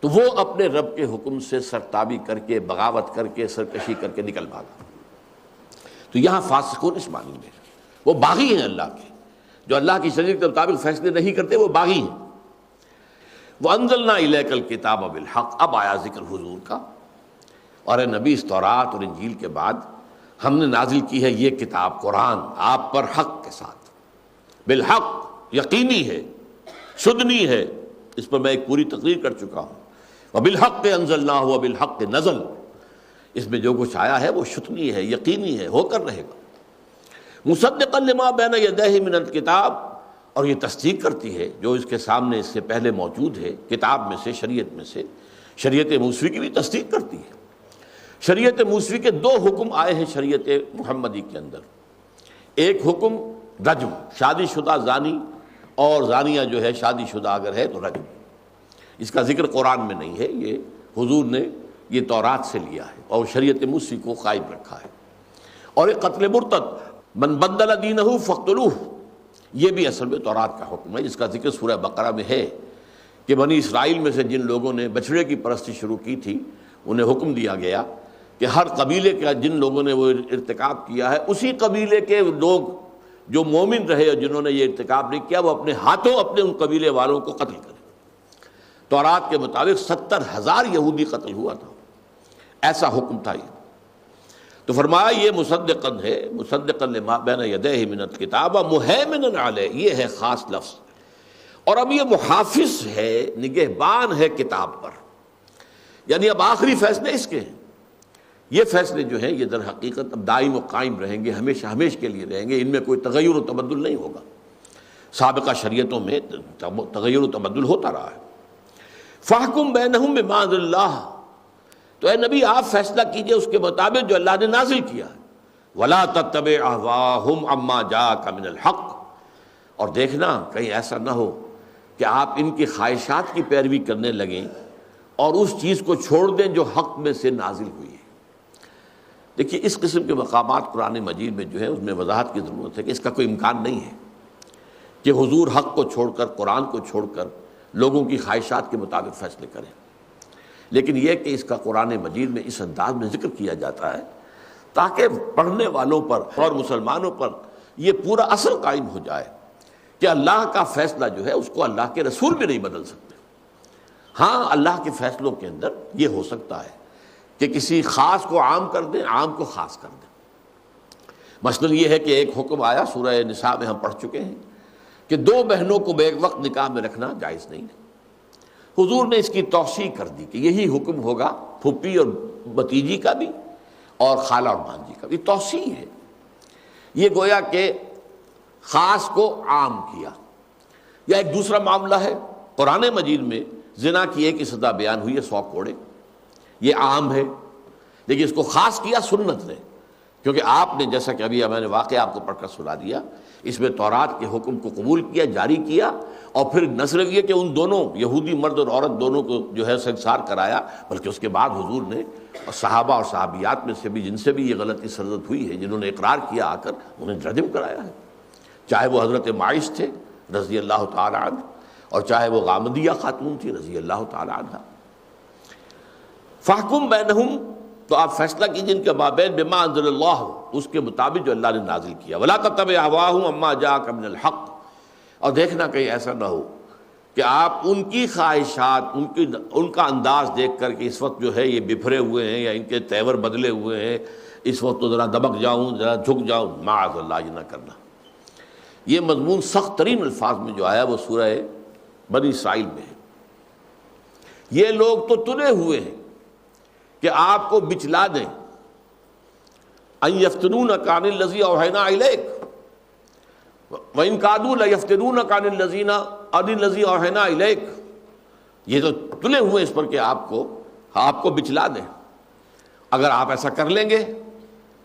تو وہ اپنے رب کے حکم سے سرتابی کر کے، بغاوت کر کے، سرکشی کر کے نکل بھاگا۔ تو یہاں فاسقون اس معنی میں وہ باغی ہیں اللہ کے، جو اللہ کی شریعت کے مطابق فیصلے نہیں کرتے، وہ باغی ہیں۔ وَأَنزَلْنَا إِلَيْكَ الْكِتَابَ بِالْحَقِّ، اب آیا ذکر حضور کا، اور اے نبی اس تورات اور انجیل کے بعد ہم نے نازل کی ہے یہ کتاب قرآن آپ پر حق کے ساتھ، بالحق، یقینی ہے، شدنی ہے، اس پر میں ایک پوری تقریر کر چکا ہوں۔ وَبِالْحَقِّ أَنزَلْنَاهُ وَبِالْحَقِّ نَزَلَ، اس میں جو کچھ آیا ہے وہ شدنی ہے، یقینی ہے، ہو کر رہے گا۔ مُصَدِّقًا لِمَا بَيْنَ يَدَيْهِ مِنَ الْكِتَابِ، اور یہ تصدیق کرتی ہے جو اس کے سامنے اس سے پہلے موجود ہے کتاب میں سے، شریعت میں سے۔ شریعت موسوی کی بھی تصدیق کرتی ہے۔ شریعت موسوی کے دو حکم آئے ہیں شریعت محمدی کے اندر۔ ایک حکم رجم، شادی شدہ زانی اور زانیہ جو ہے شادی شدہ اگر ہے تو رجم، اس کا ذکر قرآن میں نہیں ہے، یہ حضور نے یہ تورات سے لیا ہے اور شریعت موسوی کو قائم رکھا ہے۔ اور ایک قتل مرتد، من بدل دینہ فاقتلوہ، یہ بھی اصل میں تورات کا حکم ہے، جس کا ذکر سورہ بقرہ میں ہے کہ بنی اسرائیل میں سے جن لوگوں نے بچڑے کی پرستی شروع کی تھی انہیں حکم دیا گیا کہ ہر قبیلے کا جن لوگوں نے وہ ارتکاب کیا ہے اسی قبیلے کے لوگ جو مومن رہے اور جنہوں نے یہ ارتکاب نہیں کیا وہ اپنے ہاتھوں اپنے ان قبیلے والوں کو قتل کریں۔ تورات کے مطابق 70,000 یہودی قتل ہوا تھا، ایسا حکم تھا یہ۔ تو فرمایا یہ مصدقاً ہے، مصدقاً لما بین یدیہ من الکتاب ومہیمنا علیہ، یہ ہے خاص لفظ۔ اور اب یہ محافظ ہے، نگہبان ہے کتاب پر، یعنی اب آخری فیصلے اس کے ہیں۔ یہ فیصلے جو ہیں یہ در حقیقت اب دائم و قائم رہیں گے، ہمیشہ ہمیشہ کے لیے رہیں گے، ان میں کوئی تغیر و تبدل نہیں ہوگا۔ سابقہ شریعتوں میں تغیر و تبدل ہوتا رہا ہے۔ فاحکم بینہم بما انزل اللہ، تو اے نبی آپ فیصلہ کیجئے اس کے مطابق جو اللہ نے نازل کیا ہے۔ ولا تتبع اہواہم عما جاءک من الحق، اور دیکھنا کہیں ایسا نہ ہو کہ آپ ان کی خواہشات کی پیروی کرنے لگیں اور اس چیز کو چھوڑ دیں جو حق میں سے نازل ہوئی ہے۔ دیکھیے اس قسم کے مقامات قرآن مجید میں جو ہے اس میں وضاحت کی ضرورت ہے کہ اس کا کوئی امکان نہیں ہے کہ حضور حق کو چھوڑ کر، قرآن کو چھوڑ کر لوگوں کی خواہشات کے مطابق فیصلے کریں، لیکن یہ کہ اس کا قرآن مجید میں اس انداز میں ذکر کیا جاتا ہے تاکہ پڑھنے والوں پر اور مسلمانوں پر یہ پورا اثر قائم ہو جائے کہ اللہ کا فیصلہ جو ہے اس کو اللہ کے رسول بھی نہیں بدل سکتے۔ ہاں اللہ کے فیصلوں کے اندر یہ ہو سکتا ہے کہ کسی خاص کو عام کر دیں، عام کو خاص کر دیں۔ مثلا یہ ہے کہ ایک حکم آیا سورہ نساء میں ہم پڑھ چکے ہیں کہ 2 بہنوں کو بیک وقت نکاح میں رکھنا جائز نہیں ہے۔ حضور نے اس کی توسیع کر دی کہ یہی حکم ہوگا پھپھی اور بھتیجی کا بھی اور خالہ اور بھانجی کا بھی. توسیع ہے یہ، گویا کہ خاص کو عام کیا. یا ایک دوسرا معاملہ ہے، قرآن مجید میں زنا کی ایک ہی سزا بیان ہوئی ہے 100 کوڑے. یہ عام ہے، لیکن اس کو خاص کیا سنت نے، کیونکہ آپ نے جیسا کہ ابھی میں نے واقعہ آپ کو پڑھ کر سنا دیا، اس میں تورات کے حکم کو قبول کیا، جاری کیا، اور پھر نہ صرف یہ کہ ان دونوں یہودی مرد اور عورت دونوں کو جو ہے سنسار کرایا، بلکہ اس کے بعد حضور نے صحابہ اور صحابیات میں سے بھی جن سے بھی یہ غلطی سرزد ہوئی ہے، جنہوں نے اقرار کیا آ کر، انہیں رجم کرایا ہے. چاہے وہ حضرت معاذ تھے رضی اللہ تعالی عنہ، اور چاہے وہ غامدیہ خاتون تھی رضی اللہ تعالی عنہ. فاحکم بینہم، تو آپ فیصلہ کیجیے ان کے مابین بما انزل اللہ، اس کے مطابق جو اللہ نے نازل کیا. ولا تتبع اہواہم عما جاءک من الحق، اور دیکھنا کہیں ایسا نہ ہو کہ آپ ان کی خواہشات، ان کا انداز دیکھ کر کہ اس وقت جو ہے یہ بپھرے ہوئے ہیں یا ان کے تیور بدلے ہوئے ہیں، اس وقت تو ذرا دبک جاؤں، ذرا جھک جاؤں. معاذ اللہ، یہ نہ کرنا. یہ مضمون سخت ترین الفاظ میں جو آیا وہ سورہ بنی اسرائیل میں ہے. یہ لوگ تو تلے ہوئے ہیں کہ آپ کو بچلا دیں. ان یفتنونک عن الذی اوحینا الیک وان کادوا لیفتنونک عن الذی اوحینا الیک. یہ تو تلے ہوئے اس پر کہ آپ کو بچلا دیں. اگر آپ ایسا کر لیں گے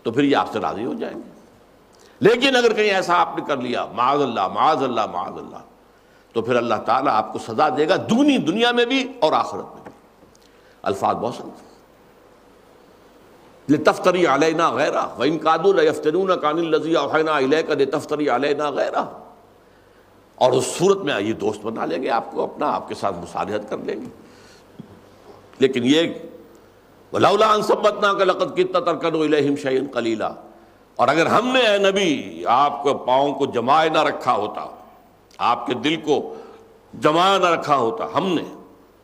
تو پھر یہ آپ سے راضی ہو جائیں گے. لیکن اگر کہیں ایسا آپ نے کر لیا، معاذ اللہ معاذ اللہ معاذ اللہ، تو پھر اللہ تعالیٰ آپ کو سزا دے گا دگنی، دنیا میں بھی اور آخرت میں بھی. الفاظ بہت سخت. لتفتری علینا غیرہ وان کادوا لیفتنونک عن الذی اوحینا الیک لتفتری علینا غیرہ. اور اس صورت میں یہ دوست بنا لیں گے آپ کو اپنا، آپ کے ساتھ مصالحت کر لیں گے. لیکن یہ ولولا ان ثبتناک لقد کدت ترکن الیہم شیئا قلیلا، اور اگر ہم نے اے نبی آپ کو پاؤں کو جمائے نہ رکھا ہوتا، آپ کے دل کو جمائے نہ رکھا ہوتا ہم نے،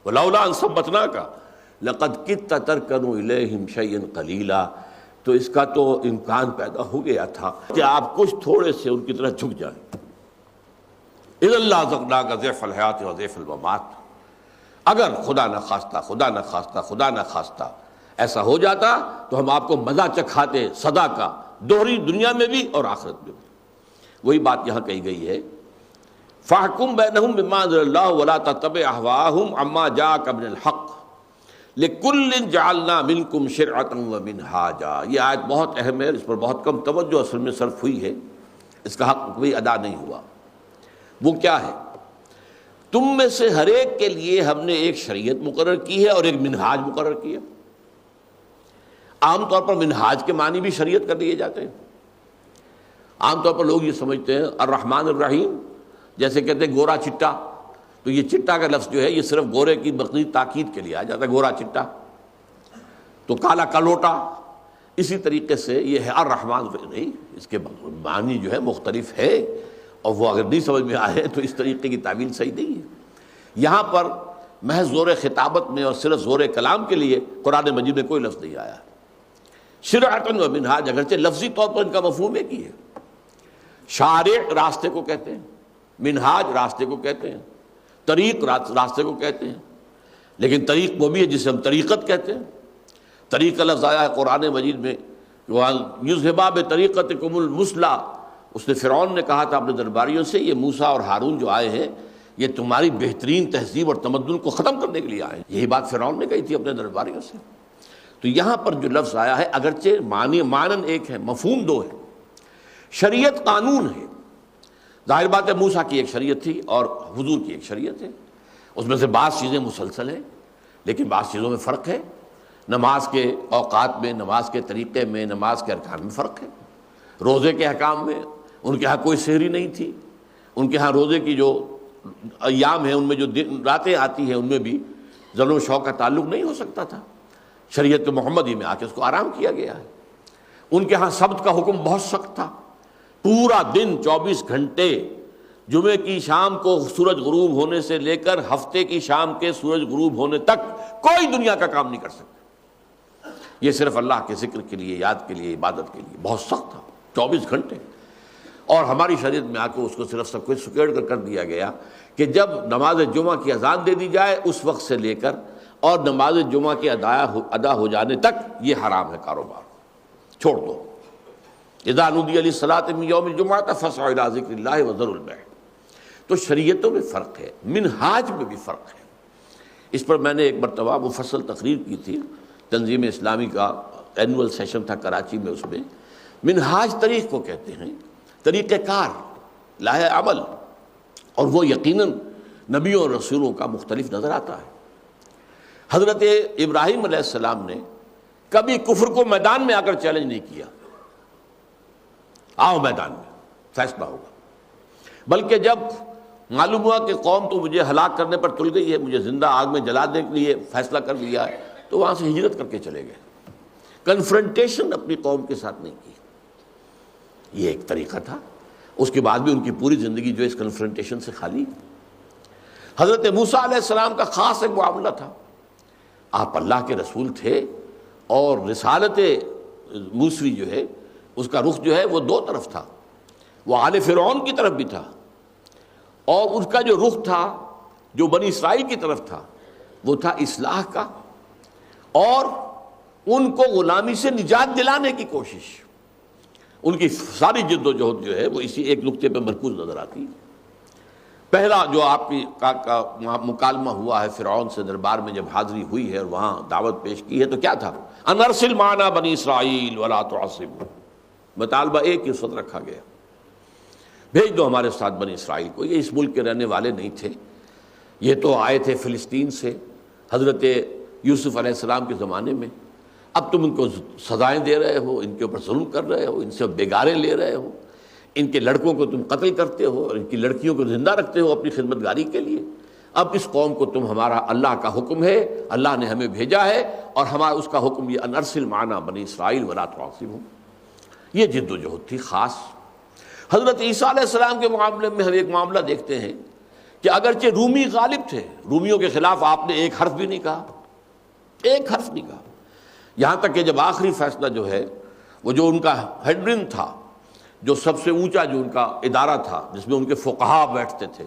ولولا ان ثبتناک لقد کدت ترکن الیہم شیئا قلیلا، تو اس کا تو امکان پیدا ہو گیا تھا کہ آپ کچھ تھوڑے سے ان کی طرح جھک جائیں. اذا لازقناک ضعف الحیات و ضعف الممات، اگر خدا نہ خواستہ ایسا ہو جاتا تو ہم آپ کو مزہ چکھاتے سزا کا، دوہری دنیا میں بھی اور آخرت میں بھی. وہی بات یہاں کہی گئی ہے، فاحکم بینہم بما انزل اللہ ولا تتبع اہواہم عما جاءک من الحق لکل جعلنا منکم شرعۃ ومنہاجا. یہ آیت بہت اہم ہے، اس پر بہت کم توجہ اصل میں صرف ہوئی ہے، اس کا حق کوئی ادا نہیں ہوا. وہ کیا ہے؟ تم میں سے ہر ایک کے لیے ہم نے ایک شریعت مقرر کی ہے اور ایک منہاج مقرر کیا. عام طور پر منہاج کے معنی بھی شریعت کر دیے جاتے ہیں. عام طور پر لوگ یہ سمجھتے ہیں الرحمن الرحیم، جیسے کہتے ہیں گورا چٹا، تو یہ چٹا کا لفظ جو ہے یہ صرف گورے کی مزید تاکید کے لیے آ جاتا ہے، گورا چٹا. تو کالا کلوٹا، اسی طریقے سے یہ ہے الرحمن. نہیں، اس کے معنی جو ہے مختلف ہے، اور وہ اگر نہیں سمجھ میں آئے تو اس طریقے کی تعبیر صحیح نہیں ہے. یہاں پر محض زور خطابت میں اور صرف زور کلام کے لیے قرآن مجید میں کوئی لفظ نہیں آیا. شرعۃ و منہاج اگرچہ لفظی طور پر ان کا مفہوم ایک ہی ہے. شارع راستے کو کہتے ہیں، منہاج راستے کو کہتے ہیں، طریق راستے کو کہتے ہیں. لیکن طریق وہ بھی ہے جسے ہم طریقت کہتے ہیں. طریق کا لفظ آیا ہے قرآن مجید میں، یذھبا بطریقتکم المثلی. اس نے فرعون نے کہا تھا اپنے درباریوں سے، یہ موسیٰ اور ہارون جو آئے ہیں یہ تمہاری بہترین تہذیب اور تمدن کو ختم کرنے کے لیے آئے ہیں. یہی بات فرعون نے کہی تھی اپنے درباریوں سے. تو یہاں پر جو لفظ آیا ہے اگرچہ معنن ایک ہے، مفہوم دو ہے. شریعت قانون ہے. ظاہر بات ہے موسیٰ کی ایک شریعت تھی اور حضور کی ایک شریعت ہے. اس میں سے بعض چیزیں مسلسل ہیں لیکن بعض چیزوں میں فرق ہے. نماز کے اوقات میں، نماز کے طریقے میں، نماز کے ارکان میں فرق ہے. روزے کے احکام میں ان کے ہاں کوئی سحری نہیں تھی. ان کے ہاں روزے کی جو ایام ہیں ان میں جو راتیں آتی ہیں ان میں بھی ظل و شوق کا تعلق نہیں ہو سکتا تھا. شریعت محمدی میں آ کے اس کو آرام کیا گیا ہے. ان کے ہاں سبت کا حکم بہت سخت تھا. پورا دن 24 گھنٹے، جمعے کی شام کو سورج غروب ہونے سے لے کر ہفتے کی شام کے سورج غروب ہونے تک کوئی دنیا کا کام نہیں کر سکتا. یہ صرف اللہ کے ذکر کے لیے، یاد کے لیے، عبادت کے لیے بہت سخت تھا. 24 گھنٹے. اور ہماری شریعت میں آ کے اس کو صرف سب کچھ سکیڑ کر دیا گیا کہ جب نماز جمعہ کی اذان دے دی جائے اس وقت سے لے کر اور نماز جمعہ کے ادا ہو جانے تک یہ حرام ہے کاروبار، چھوڑ دو۔ اذا نودی للصلاۃ من یوم الجمعہ فاسعوا الی ذکر اللہ وذروا البیع۔ تو شریعتوں میں فرق ہے، منہاج میں بھی فرق ہے۔ اس پر میں نے ایک مرتبہ مفصل تقریر کی تھی، تنظیم اسلامی کا اینول سیشن تھا کراچی میں، اس میں منہاج طریق کو کہتے ہیں، طریقہ کار، لاہ عمل، اور وہ یقیناً نبیوں اور رسولوں کا مختلف نظر آتا ہے۔ حضرت ابراہیم علیہ السلام نے کبھی کفر کو میدان میں آ کر چیلنج نہیں کیا، آؤ میدان میں فیصلہ ہوگا، بلکہ جب معلوم ہوا کہ قوم تو مجھے ہلاک کرنے پر تل گئی ہے، مجھے زندہ آگ میں جلا دینے کے لیے فیصلہ کر لیا ہے، تو وہاں سے ہجرت کر کے چلے گئے، کنفرنٹیشن اپنی قوم کے ساتھ نہیں کی۔ یہ ایک طریقہ تھا، اس کے بعد بھی ان کی پوری زندگی جو اس کنفرنٹیشن سے خالی۔ حضرت موسیٰ علیہ السلام کا خاص ایک معاملہ تھا، آپ اللہ کے رسول تھے اور رسالت موسوی جو ہے اس کا رخ جو ہے وہ دو طرف تھا، وہ آل فرعون کی طرف بھی تھا، اور اس کا جو رخ تھا جو بنی اسرائیل کی طرف تھا وہ تھا اصلاح کا اور ان کو غلامی سے نجات دلانے کی کوشش۔ ان کی ساری جد و جہد جو ہے وہ اسی ایک نقطے پہ مرکوز نظر آتی۔ پہلا جو آپ کی کا مکالمہ ہوا ہے فرعون سے دربار میں جب حاضری ہوئی ہے اور وہاں دعوت پیش کی ہے تو کیا تھا؟ ان ارسل معنا بنی اسرائیل ولا تعصبوا، مطالبہ ایک ہی وقت رکھا گیا، بھیج دو ہمارے ساتھ بنی اسرائیل کو۔ یہ اس ملک کے رہنے والے نہیں تھے، یہ تو آئے تھے فلسطین سے حضرت یوسف علیہ السلام کے زمانے میں، اب تم ان کو سزائیں دے رہے ہو، ان کے اوپر ظلم کر رہے ہو، ان سے بیگارے لے رہے ہو، ان کے لڑکوں کو تم قتل کرتے ہو اور ان کی لڑکیوں کو زندہ رکھتے ہو اپنی خدمت گاری کے لیے۔ اب اس قوم کو تم ہمارا اللہ کا حکم ہے، اللہ نے ہمیں بھیجا ہے اور ہمارا اس کا حکم یہ ان ارسل معنا بنی اسرائیل ولا تعصبوا۔ یہ جد و جہد تھی خاص۔ حضرت عیسیٰ علیہ السلام کے معاملے میں ہم ایک معاملہ دیکھتے ہیں کہ اگرچہ رومی غالب تھے، رومیوں کے خلاف آپ نے ایک حرف بھی نہیں کہا، ایک حرف نہیں کہا، یہاں تک کہ جب آخری فیصلہ جو ہے وہ جو ان کا ہیڈرن تھا، جو سب سے اونچا جو ان کا ادارہ تھا جس میں ان کے فقہا بیٹھتے تھے،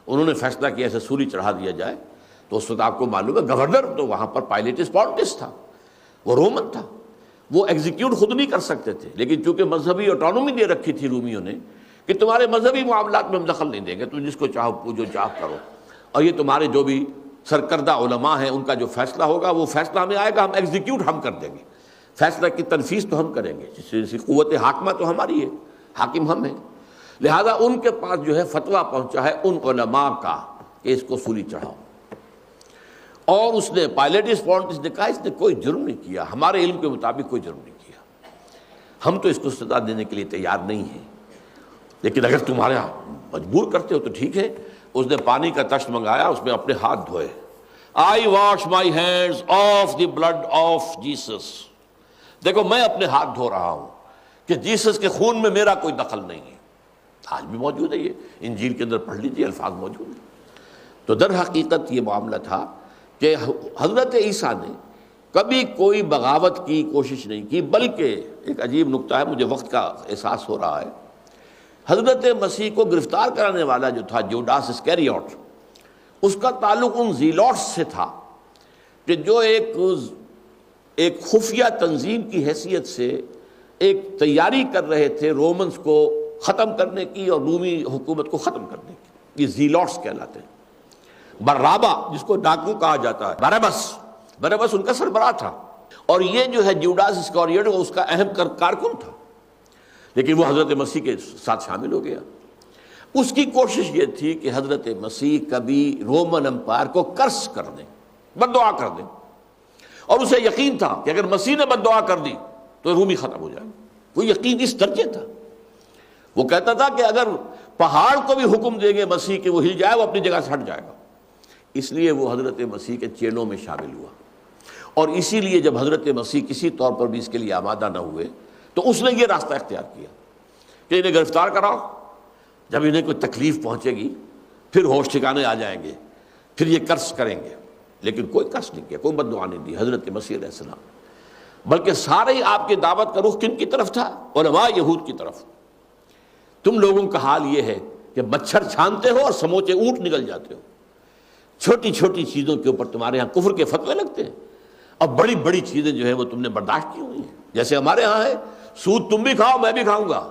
انہوں نے فیصلہ کیا ایسے سولی چڑھا دیا جائے، تو اس وقت آپ کو معلوم ہے گورنر تو وہاں پر پائلیٹس پونٹس تھا، وہ رومن تھا، وہ ایگزیکیوٹ خود نہیں کر سکتے تھے، لیکن چونکہ مذہبی آٹونومی دے رکھی تھی رومیوں نے کہ تمہارے مذہبی معاملات میں ہم دخل نہیں دیں گے، تم جس کو چاہو پوجو چاہ کرو، اور یہ تمہارے جو بھی سرکردہ علماء ہیں ان کا جو فیصلہ ہوگا وہ فیصلہ ہمیں آئے گا، ہم ایگزیکیوٹ ہم کر دیں گے، فیصلہ کی تنفیذ تو ہم کریں گے، جس قوت حاکمہ تو ہماری ہے، حاکم ہم ہیں۔ لہذا ان کے پاس جو ہے فتویٰ پہنچا ہے ان علماء کا کہ اس کو سولی چڑھاؤ، اور اس نے پائلیٹس پونٹس نے کہا اس نے کوئی جرم نہیں کیا، ہمارے علم کے مطابق کوئی جرم نہیں کیا، ہم تو اس کو سزا دینے کے لیے تیار نہیں ہیں، لیکن اگر تمہارے مجبور کرتے ہو تو ٹھیک ہے۔ اس نے پانی کا تشت منگایا، اس میں اپنے ہاتھ دھوئے، I wash my hands of the blood of Jesus, دیکھو میں اپنے ہاتھ دھو رہا ہوں کہ جیسس کے خون میں میرا کوئی دخل نہیں ہے۔ آج بھی موجود ہے، یہ انجیل کے اندر پڑھ لیجیے، الفاظ موجود ہیں۔ تو در حقیقت یہ معاملہ تھا کہ حضرت عیسیٰ نے کبھی کوئی بغاوت کی کوشش نہیں کی، بلکہ ایک عجیب نکتہ ہے، مجھے وقت کا احساس ہو رہا ہے، حضرت مسیح کو گرفتار کرانے والا جو تھا جوڈاس اسکیریوٹ، اس کا تعلق ان زیلوٹس سے تھا کہ جو ایک خفیہ تنظیم کی حیثیت سے ایک تیاری کر رہے تھے رومنز کو ختم کرنے کی اور رومی حکومت کو ختم کرنے کی، یہ زیلوٹس کہلاتے ہیں۔ برابا جس کو ڈاکو کہا جاتا ہے، باربس ان کا سربراہ تھا، اور یہ جو ہے جوڈاس اسکیریوٹ وہ اس کا اہم کارکن تھا، لیکن وہ حضرت مسیح کے ساتھ شامل ہو گیا۔ اس کی کوشش یہ تھی کہ حضرت مسیح کبھی رومن امپائر کو کرس کر دیں، بد دعا کر دیں، اور اسے یقین تھا کہ اگر مسیح نے بد دعا کر دی تو رومی ختم ہو جائے، وہ یقین اس درجے تھا۔ وہ کہتا تھا کہ اگر پہاڑ کو بھی حکم دیں گے مسیح کہ وہ ہل جائے، وہ اپنی جگہ سے ہٹ جائے گا، اس لیے وہ حضرت مسیح کے چیلوں میں شامل ہوا، اور اسی لیے جب حضرت مسیح کسی طور پر بھی اس کے لیے آمادہ نہ ہوئے تو اس نے یہ راستہ اختیار کیا کہ انہیں گرفتار کراؤ، جب انہیں کوئی تکلیف پہنچے گی پھر ہوش ٹھکانے آ جائیں گے، پھر یہ قرض کریں گے، لیکن کوئی قرض نہیں کیا، کوئی بد دعا نہیں دی حضرت مسیح علیہ السلام، بلکہ سارے آپ کی دعوت کا رخ کن کی طرف تھا؟ علماء یہود کی طرف۔ تم لوگوں کا حال یہ ہے کہ مچھر چھانتے ہو اور سموچے اونٹ نکل جاتے ہو. چھوٹی چھوٹی چیزوں کے اوپر تمہارے ہاں کفر کے فتوے لگتے ہیں، اور بڑی بڑی چیزیں جو ہے وہ تم نے برداشت کی ہوئی ہیں. جیسے ہمارے ہاں ہے سود تم بھی کھاؤ میں بھی کھاؤں گا،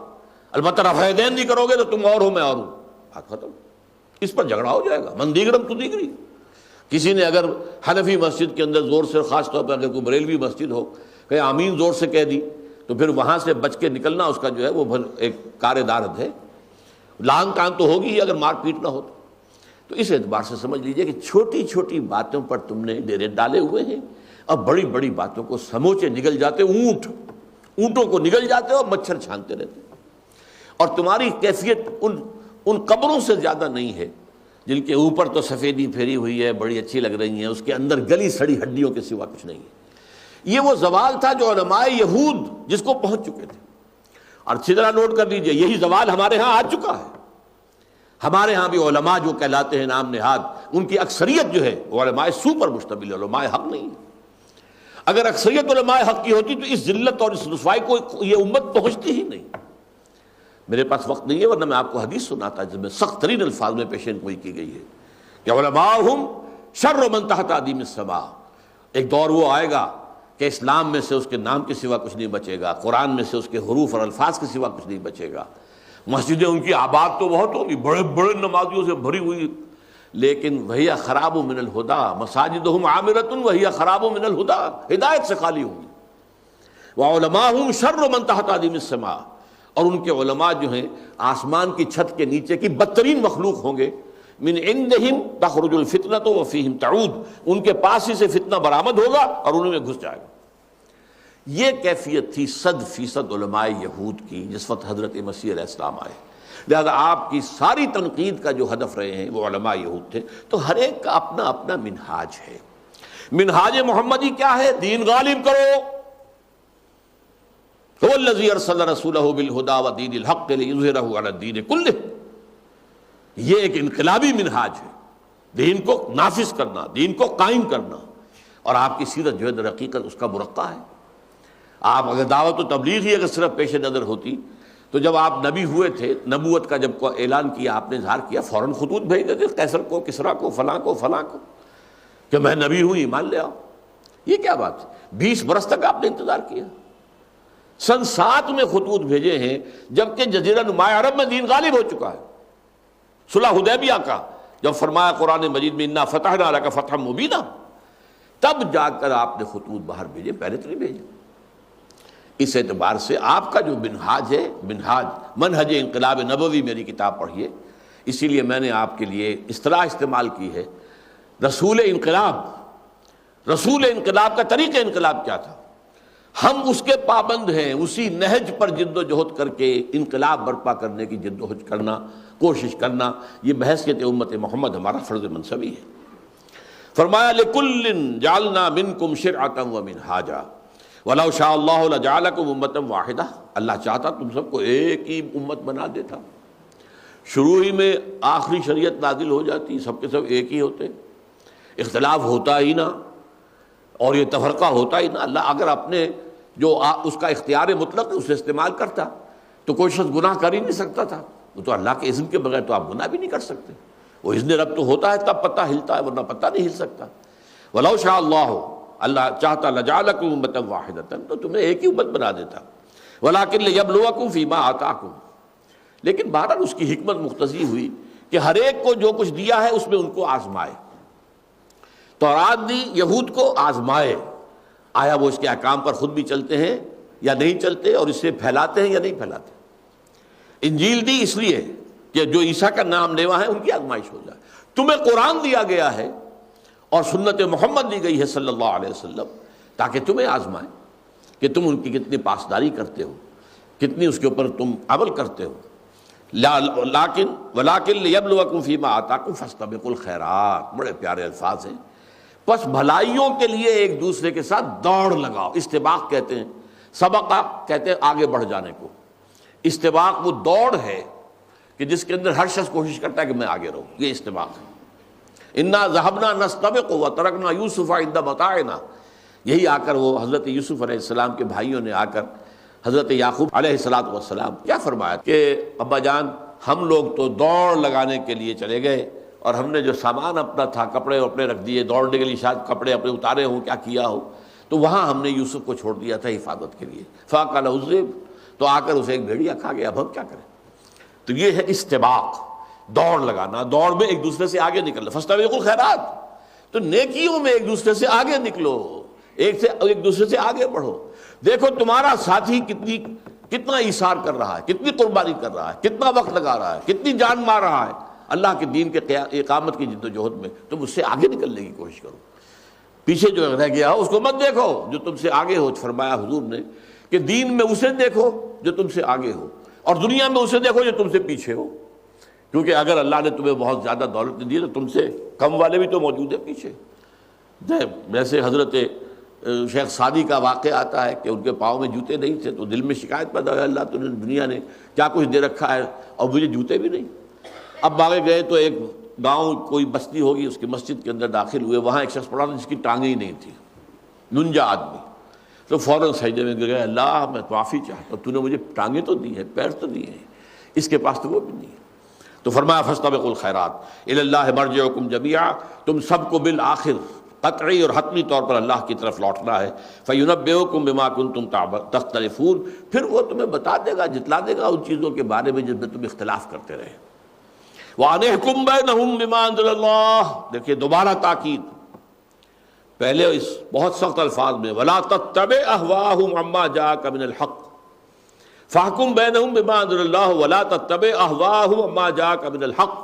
البتہ رفع دین نہیں کرو گے تو تم اور ہو میں اور ہوں، بات ختم. اس پر جھگڑا ہو جائے گا، من دیگرم تو دیگری. کسی نے اگر حنفی مسجد کے اندر زور سے، خاص طور پر اگر کوئی بریلوی مسجد ہو، کہ آمین زور سے کہہ دی تو پھر وہاں سے بچ کے نکلنا اس کا جو ہے وہ ایک کار دارد ہے. لان تان تو ہوگی ہی اگر مار پیٹ نہ ہو تو اس اعتبار سے سمجھ لیجئے کہ چھوٹی چھوٹی باتوں پر تم نے ڈیرے ڈالے ہوئے ہیں، اور بڑی بڑی باتوں کو سموچے نگل جاتے، اونٹوں کو نگل جاتے اور مچھر چھانتے رہتے. اور تمہاری کیفیت ان قبروں سے زیادہ نہیں ہے جن کے اوپر تو سفیدی پھیری ہوئی ہے، بڑی اچھی لگ رہی ہیں، اس کے اندر گلی سڑی ہڈیوں کے سوا کچھ نہیں ہے. یہ وہ زوال تھا جو علماء یہود جس کو پہنچ چکے تھے. اور اچھی طرح نوٹ کر لیجئے، یہی زوال ہمارے ہاں آ چکا ہے. ہمارے ہاں بھی علماء جو کہلاتے ہیں نام نہاد، ان کی اکثریت جو ہے وہ علماء سو پر مشتمل ہے، علماء حق نہیں ہے. اگر اکثریت علماء حق کی ہوتی تو اس ذلت اور اس رسوائی کو یہ امت پہنچتی ہی نہیں. میرے پاس وقت نہیں ہے ورنہ میں آپ کو حدیث سناتا جس میں سخت ترین الفاظ میں پیشین گوئی کی گئی ہے کہ علماءہم شر من تحت ادیم السماء. ایک دور وہ آئے گا کہ اسلام میں سے اس کے نام کے سوا کچھ نہیں بچے گا، قرآن میں سے اس کے حروف اور الفاظ کے سوا کچھ نہیں بچے گا. مسجدیں ان کی آباد تو بہت ہوگی، بڑے بڑے نمازیوں سے بھری ہوئی، لیکن وہی خراب من الہدا، مساجدہم عامرۃ وہی خراب من الہدا، ہدایت سے خالی ہوگی. وعلماءہم شر من تحت ادیم السماء، اور ان کے علماء جو ہیں آسمان کی چھت کے نیچے کی بدترین مخلوق ہوں گے. من عندہم تخرج الفتنۃ وفیہم تعود، ان کے پاس ہی سے فتنہ برآمد ہوگا اور انہوں میں گھس جائے گا. یہ کیفیت تھی 100% علماء یہود کی جس وقت حضرت مسیح علیہ السلام آئے. لہذا آپ کی ساری تنقید کا جو ہدف رہے ہیں وہ علماء یہود تھے. تو ہر ایک کا اپنا اپنا منہاج ہے. منہاج محمدی کیا ہے؟ دین غالب کرو. هو الذی ارسل رسولہ بالہدی ودین الحق لیظہرہ علی الدین کلہ. یہ ایک انقلابی منہاج ہے، دین کو نافذ کرنا، دین کو قائم کرنا. اور آپ کی سیرت جو ہے در حقیقت اس کا مرقع ہے. آپ اگر دعوت و تبلیغ ہی اگر صرف پیش نظر ہوتی تو جب آپ نبی ہوئے تھے، نبوت کا جب اعلان کیا، آپ نے اظہار کیا، فوراً خطوط بھیج دیتے قیصر کو، کسریٰ کو، فلاں کو کہ میں نبی ہوں، ایمان لے آؤ. یہ کیا بات ہے؟ 20 برس تک آپ نے انتظار کیا. سن 7 میں خطوط بھیجے ہیں جبکہ جزیرہ نما عرب میں دین غالب ہو چکا ہے. صلح حدیبیہ کا جب فرمایا قرآن مجید میں انا فتحنا لک فتحا مبینا، تب جا کر آپ نے خطوط باہر بھیجے، پہلے تو نہیں بھیجے. اس اعتبار سے آپ کا جو منہاج ہے، منہج انقلاب نبوی، میری کتاب پڑھیے. اسی لیے میں نے آپ کے لیے اصطلاح استعمال کی ہے رسول انقلاب. رسول انقلاب کا طریقہ انقلاب کیا تھا؟ ہم اس کے پابند ہیں، اسی نہج پر جد و جہد کر کے انقلاب برپا کرنے کی جد و جہد کرنا، کوشش کرنا. یہ بحیثیت امت محمد ہمارا فرض منصبی ہے. فرمایا لِكُلٍّ جَعَلْنَا مِنْكُمْ شِرْعَةً وَمِنْهَاجًا وَلَوْ شَاءَ اللَّهُ لَجَعَلَكُمْ أُمَّةً وَاحِدَةً. اللہ چاہتا تم سب کو ایک ہی امت بنا دیتا. شروع ہی میں آخری شریعت نازل ہو جاتی، سب کے سب ایک ہی ہوتے، اختلاف ہوتا ہی نہ اور یہ تفرقہ ہوتا ہی نہ. اللہ اگر اپنے جو اس کا اختیار مطلق اسے استعمال کرتا تو کوئی شخص گناہ کر ہی نہیں سکتا تھا. وہ تو اللہ کے اذن کے بغیر تو آپ گناہ بھی نہیں کر سکتے. وہ اذن رب تو ہوتا ہے تب پتہ ہلتا ہے، ورنہ پتہ نہیں ہل سکتا. وَلَوْ شَاءَ اللَّهُ، اللہ چاہتا لَجَعَلَكُمْ أُمَّةً وَاحِدَةً، تو تمہیں ایک ہی امت بنا دیتا. وَلَٰكِن لِيَبْلُوَكُمْ فِي مَا آتَاكُمْ. لیکن بہرحال اس کی حکمت مقتضی ہوئی کہ ہر ایک کو جو کچھ دیا ہے اس میں ان کو آزمائے. تورات دی، یہود کو آزمائے، آیا وہ اس کے احکام پر خود بھی چلتے ہیں یا نہیں چلتے، اور اسے پھیلاتے ہیں یا نہیں پھیلاتے. انجیل دی اس لیے کہ جو عیسیٰ کا نام لیوا ہے ان کی آزمائش ہو جائے. تمہیں قرآن دیا گیا ہے اور سنت محمد دی گئی ہے صلی اللہ علیہ وسلم تاکہ تمہیں آزمائے کہ تم ان کی کتنی پاسداری کرتے ہو، کتنی اس کے اوپر تم عمل کرتے ہو. وَلَٰكِن لِيَبْلُوَكُمْ فِي مَا آتَاكُمْ فَاسْتَبِقُوا الْخَيْرَاتِ. بڑے پیارے الفاظ ہیں. بس بھلائیوں کے لیے ایک دوسرے کے ساتھ دوڑ لگاؤ. استباق کہتے ہیں، سبقہ کہتے ہیں آگے بڑھ جانے کو. استباق وہ دوڑ ہے کہ جس کے اندر ہر شخص کوشش کرتا ہے کہ میں آگے رہوں. یہ استباق ہے. انا ذهبنا نستبق وترکنا یوسف عند متاعنا. یہی آ کر وہ حضرت یوسف علیہ السلام کے بھائیوں نے آ کر حضرت یعقوب علیہ الصلوۃ والسلام کیا فرمایا کہ ابا جان ہم لوگ تو دوڑ لگانے کے لیے چلے گئے اور ہم نے جو سامان اپنا تھا کپڑے اپنے رکھ دیے، دوڑنے کے لیے شاید کپڑے اپنے اتارے ہوں، کیا کیا ہو، تو وہاں ہم نے یوسف کو چھوڑ دیا تھا حفاظت کے لیے، فاقل الذئب، تو آ کر اسے ایک بھیڑیا کھا گیا، اب ہم کیا کریں؟ تو یہ ہے استباق، دوڑ لگانا، دوڑ میں ایک دوسرے سے آگے نکلنا، فاستبقوا الخیرات، تو نیکیوں میں ایک دوسرے سے آگے نکلو، ایک دوسرے سے آگے بڑھو۔ دیکھو تمہارا ساتھی کتنا ایثار کر رہا ہے، کتنی قربانی کر رہا ہے، کتنا وقت لگا رہا ہے، کتنی جان مار رہا ہے اللہ کے دین کے اقامت کی جد و جہد میں، تم اس سے آگے نکلنے کی کوشش کرو، پیچھے جو رہ گیا ہو اس کو مت دیکھو جو تم سے آگے ہو۔ فرمایا حضور نے کہ دین میں اسے دیکھو جو تم سے آگے ہو، اور دنیا میں اسے دیکھو جو تم سے پیچھے ہو، کیونکہ اگر اللہ نے تمہیں بہت زیادہ دولت دی تو تم سے کم والے بھی تو موجود ہیں پیچھے۔ جیسے حضرت شیخ سعدی کا واقعہ آتا ہے کہ ان کے پاؤں میں جوتے نہیں تھے تو دل میں شکایت پیدا ہوئی، اللہ تو نے دنیا نے کیا کچھ دے رکھا ہے اور مجھے جوتے بھی نہیں۔ اب آگے گئے تو ایک گاؤں کوئی بستی ہوگی، اس کی مسجد کے اندر داخل ہوئے، وہاں ایک شخص پڑا تھا جس کی ٹانگیں ہی نہیں تھی، ننجا آدمی، تو فوراً سجدے میں گر گئے، اللہ میں معافی چاہتا ہوں، تو نے مجھے ٹانگیں تو دی ہیں، پیر تو دیے ہیں، اس کے پاس تو وہ بھی نہیں ہے۔ تو فرمایا فاستبقوا الخیرات الی اللہ مرجعکم جمیعا، تم سب کو بالآخر قطعی اور حتمی طور پر اللہ کی طرف لوٹنا ہے، فینبئکم بما کنتم تختلفون، پھر وہ تمہیں بتا دے گا، جتلا دے گا ان چیزوں کے بارے میں جن میں تم اختلاف کرتے رہے۔ وَأَنِحْكُمْ بَيْنَهُمْ بِمَا أَنزَلَ اللَّهُ، دیکھیے دوبارہ تاکید، پہلے اس بہت سخت الفاظ میں وَلَا تَتَّبِعْ أَهْوَاءَهُمْ عَمَّا جَاءَكَ مِنَ الْحَقِّ فَاحْكُمْ بَيْنَهُمْ بِمَا أَنزَلَ اللَّهُ وَلَا تَتَّبِعْ أَهْوَاءَهُمْ عَمَّا جَاءَكَ مِنَ الْحَقِّ،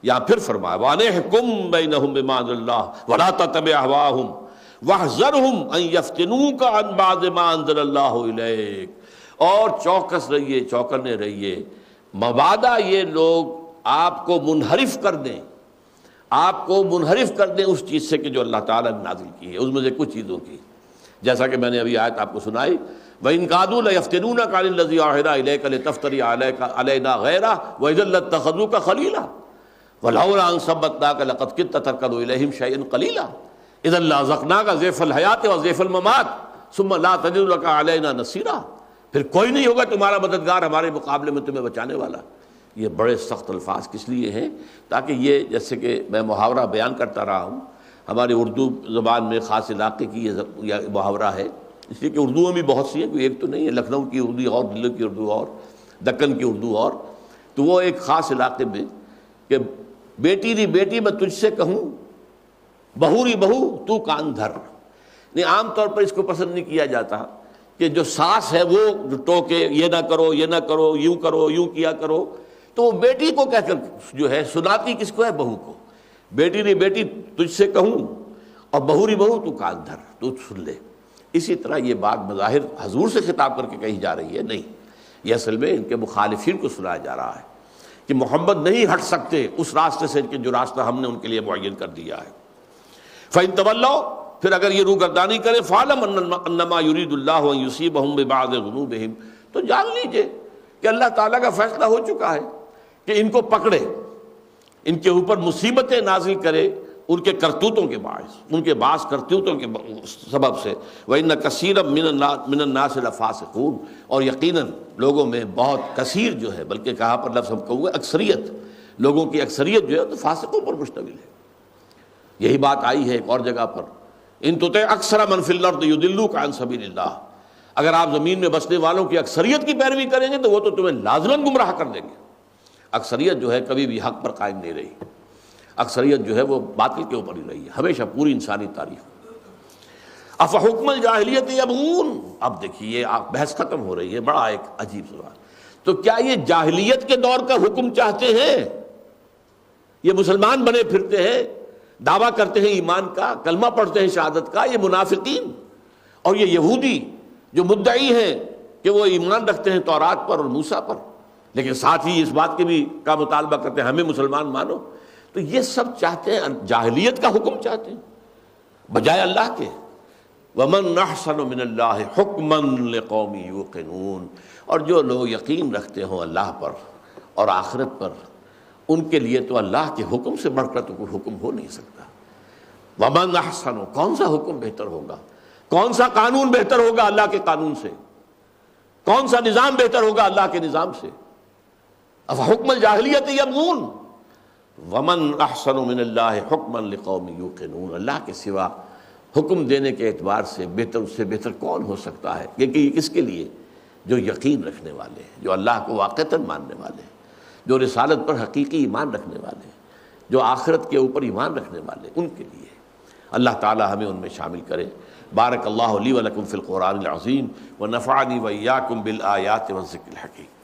یا پھر فرمایا وَأَنِحْكُمْ بَيْنَهُمْ بِمَا أَنزَلَ اللَّهُ وَلَا تَتَّبِعْ أَهْوَاءَهُمْ وَاحْذَرْهُمْ أَن يَفْتِنُوكَ عَن بَعْضِ مَا أَنزَلَ اللَّهُ إِلَيْكَ، اور چوکس رہیے، چوکنے رہیے، مبادا یہ لوگ آپ کو منحرف کر دیں، آپ کو منحرف کر دیں اس چیز سے کہ جو اللہ تعالیٰ نے نازل کی ہے، اس میں سے کچھ چیزوں کی، جیسا کہ میں نے ابھی آیت آپ کو سنائی وَإِن كَادُوا لَيَفْتِنُونَكَ عَنِ الَّذِي أَوْحَيْنَا إِلَيْكَ لِتَفْتَرِيَ عَلَيْنَا غَيْرَهُ وَإِذًا لَّاتَّخَذُوكَ خَلِيلًا وَلَوْلَا أَن ثَبَّتْنَاكَ لَقَدْ كِدتَّ تَرْكَنُ إِلَيْهِمْ شَيْئًا قَلِيلًا إِذًا لَّأَذَقْنَاكَ ضِعْفَ الْحَيَاةِ وَضِعْفَ الْمَمَاتِ ثُمَّ لَا تَجِدُ لَكَ عَلَيْنَا نَصِيرًا، پھر کوئی نہیں ہوگا تمہارا مددگار ہمارے مقابلے میں تمہیں بچانے والا۔ یہ بڑے سخت الفاظ کس لیے ہیں؟ تاکہ یہ جیسے کہ میں محاورہ بیان کرتا رہا ہوں، ہماری اردو زبان میں خاص علاقے کی یہ محاورہ ہے، اس لیے کہ اردو میں بھی بہت سی ہیں، کوئی ایک تو نہیں ہے، لکھنؤ کی اردو اور دلی کی اردو اور دکن کی اردو اور، تو وہ ایک خاص علاقے میں کہ بیٹی دی بیٹی میں تجھ سے کہوں، بہو ری بہو تو کان دھر، نہیں عام طور پر اس کو پسند نہیں کیا جاتا کہ جو ساس ہے وہ ٹوکے، یہ نہ کرو، یہ نہ کرو، یوں کیا کرو، تو وہ بیٹی کو کہہ کر جو ہے سناتی کس کو ہے؟ بہو کو، بیٹی ری بیٹی تجھ سے کہوں اور بہو ری بہو تو کان دھر، تو سن لے۔ اسی طرح یہ بات بظاہر حضور سے خطاب کر کے کہی جا رہی ہے، نہیں، یہ اصل میں ان کے مخالفین کو سنایا جا رہا ہے کہ محمد نہیں ہٹ سکتے اس راستے سے کہ جو راستہ ہم نے ان کے لیے معین کر دیا ہے۔ فَإِن تَوَلَّوْا، پھر اگر یہ روگردانی کرے، فَاعْلَمْ أَنَّمَا يُرِيدُ اللَّهُ أَن يُصِيبَهُم بِبَعْضِ ذُنُوبِهِمْ، تو جان لیجئے کہ اللہ تعالیٰ کا فیصلہ ہو چکا ہے کہ ان کو پکڑے، ان کے اوپر مصیبتیں نازل کرے ان کے کرتوتوں کے باعث، ان کے بعض کرتوتوں کے سبب سے۔ وَإِنَّ كَثِيرًا مِّنَ النَّاسِ لَفَاسِقُونَ، اور یقیناً لوگوں میں بہت کثیر جو ہے، بلکہ کہاں پر لفظ ہم کہوں گے اکثریت، لوگوں کی اکثریت جو ہے تو فاسقوں پر مشتمل ہے۔ یہی بات آئی ہے ایک اور جگہ پر، ان تطع اکثر من فی الارض یضلوک عن سبیل اللہ، اگر آپ زمین میں بسنے والوں کی اکثریت کی پیروی کریں گے تو وہ تو تمہیں لازماً گمراہ کر دیں گے۔ اکثریت جو ہے کبھی بھی حق پر قائم نہیں رہی، اکثریت جو ہے وہ باطل کے اوپر ہی رہی ہے ہمیشہ پوری انسانی تاریخ۔ افحکم الجاہلیت یبغون، اب دیکھیے آپ بحث ختم ہو رہی ہے، بڑا ایک عجیب سوال، تو کیا یہ جاہلیت کے دور کا حکم چاہتے ہیں؟ یہ مسلمان بنے پھرتے ہیں، دعویٰ کرتے ہیں ایمان کا، کلمہ پڑھتے ہیں شہادت کا، یہ منافقین اور یہ یہودی جو مدعی ہیں کہ وہ ایمان رکھتے ہیں تورات پر اور موسیٰ پر، لیکن ساتھ ہی اس بات کے بھی کا مطالبہ کرتے ہیں ہمیں مسلمان مانو، تو یہ سب چاہتے ہیں، جاہلیت کا حکم چاہتے ہیں بجائے اللہ کے۔ وَمَنْ أَحْسَنُ مِنَ اللَّهِ حُكْمًا لِقَوْمٍ يُوقِنُونَ، اور جو لوگ یقین رکھتے ہوں اللہ پر اور آخرت پر، ان کے لیے تو اللہ کے حکم سے بڑھ کر تو کوئی حکم ہو نہیں سکتا۔ وَمَنْ أَحْسَنُ، کون سا حکم بہتر ہوگا، کون سا قانون بہتر ہوگا اللہ کے قانون سے؟ کون سا نظام بہتر ہوگا اللہ کے نظام سے؟ افحکم الجاہلیت یبغون ومن احسن من اللہ حکما لقوم یوقنون، اللہ کے سوا حکم دینے کے اعتبار سے بہتر، اس سے بہتر کون ہو سکتا ہے؟ کیونکہ یہ کس کے لیے؟ جو یقین رکھنے والے ہیں، جو اللہ کو واقعتاً ماننے والے ہیں، جو رسالت پر حقیقی ایمان رکھنے والے ہیں، جو آخرت کے اوپر ایمان رکھنے والے ہیں، ان کے لیے۔ اللہ تعالی ہمیں ان میں شامل کرے۔ بارک اللہ لی و لکم فی القرآن العظیم ونفعنی وإیاکم بالآیات والذکر الحکیم۔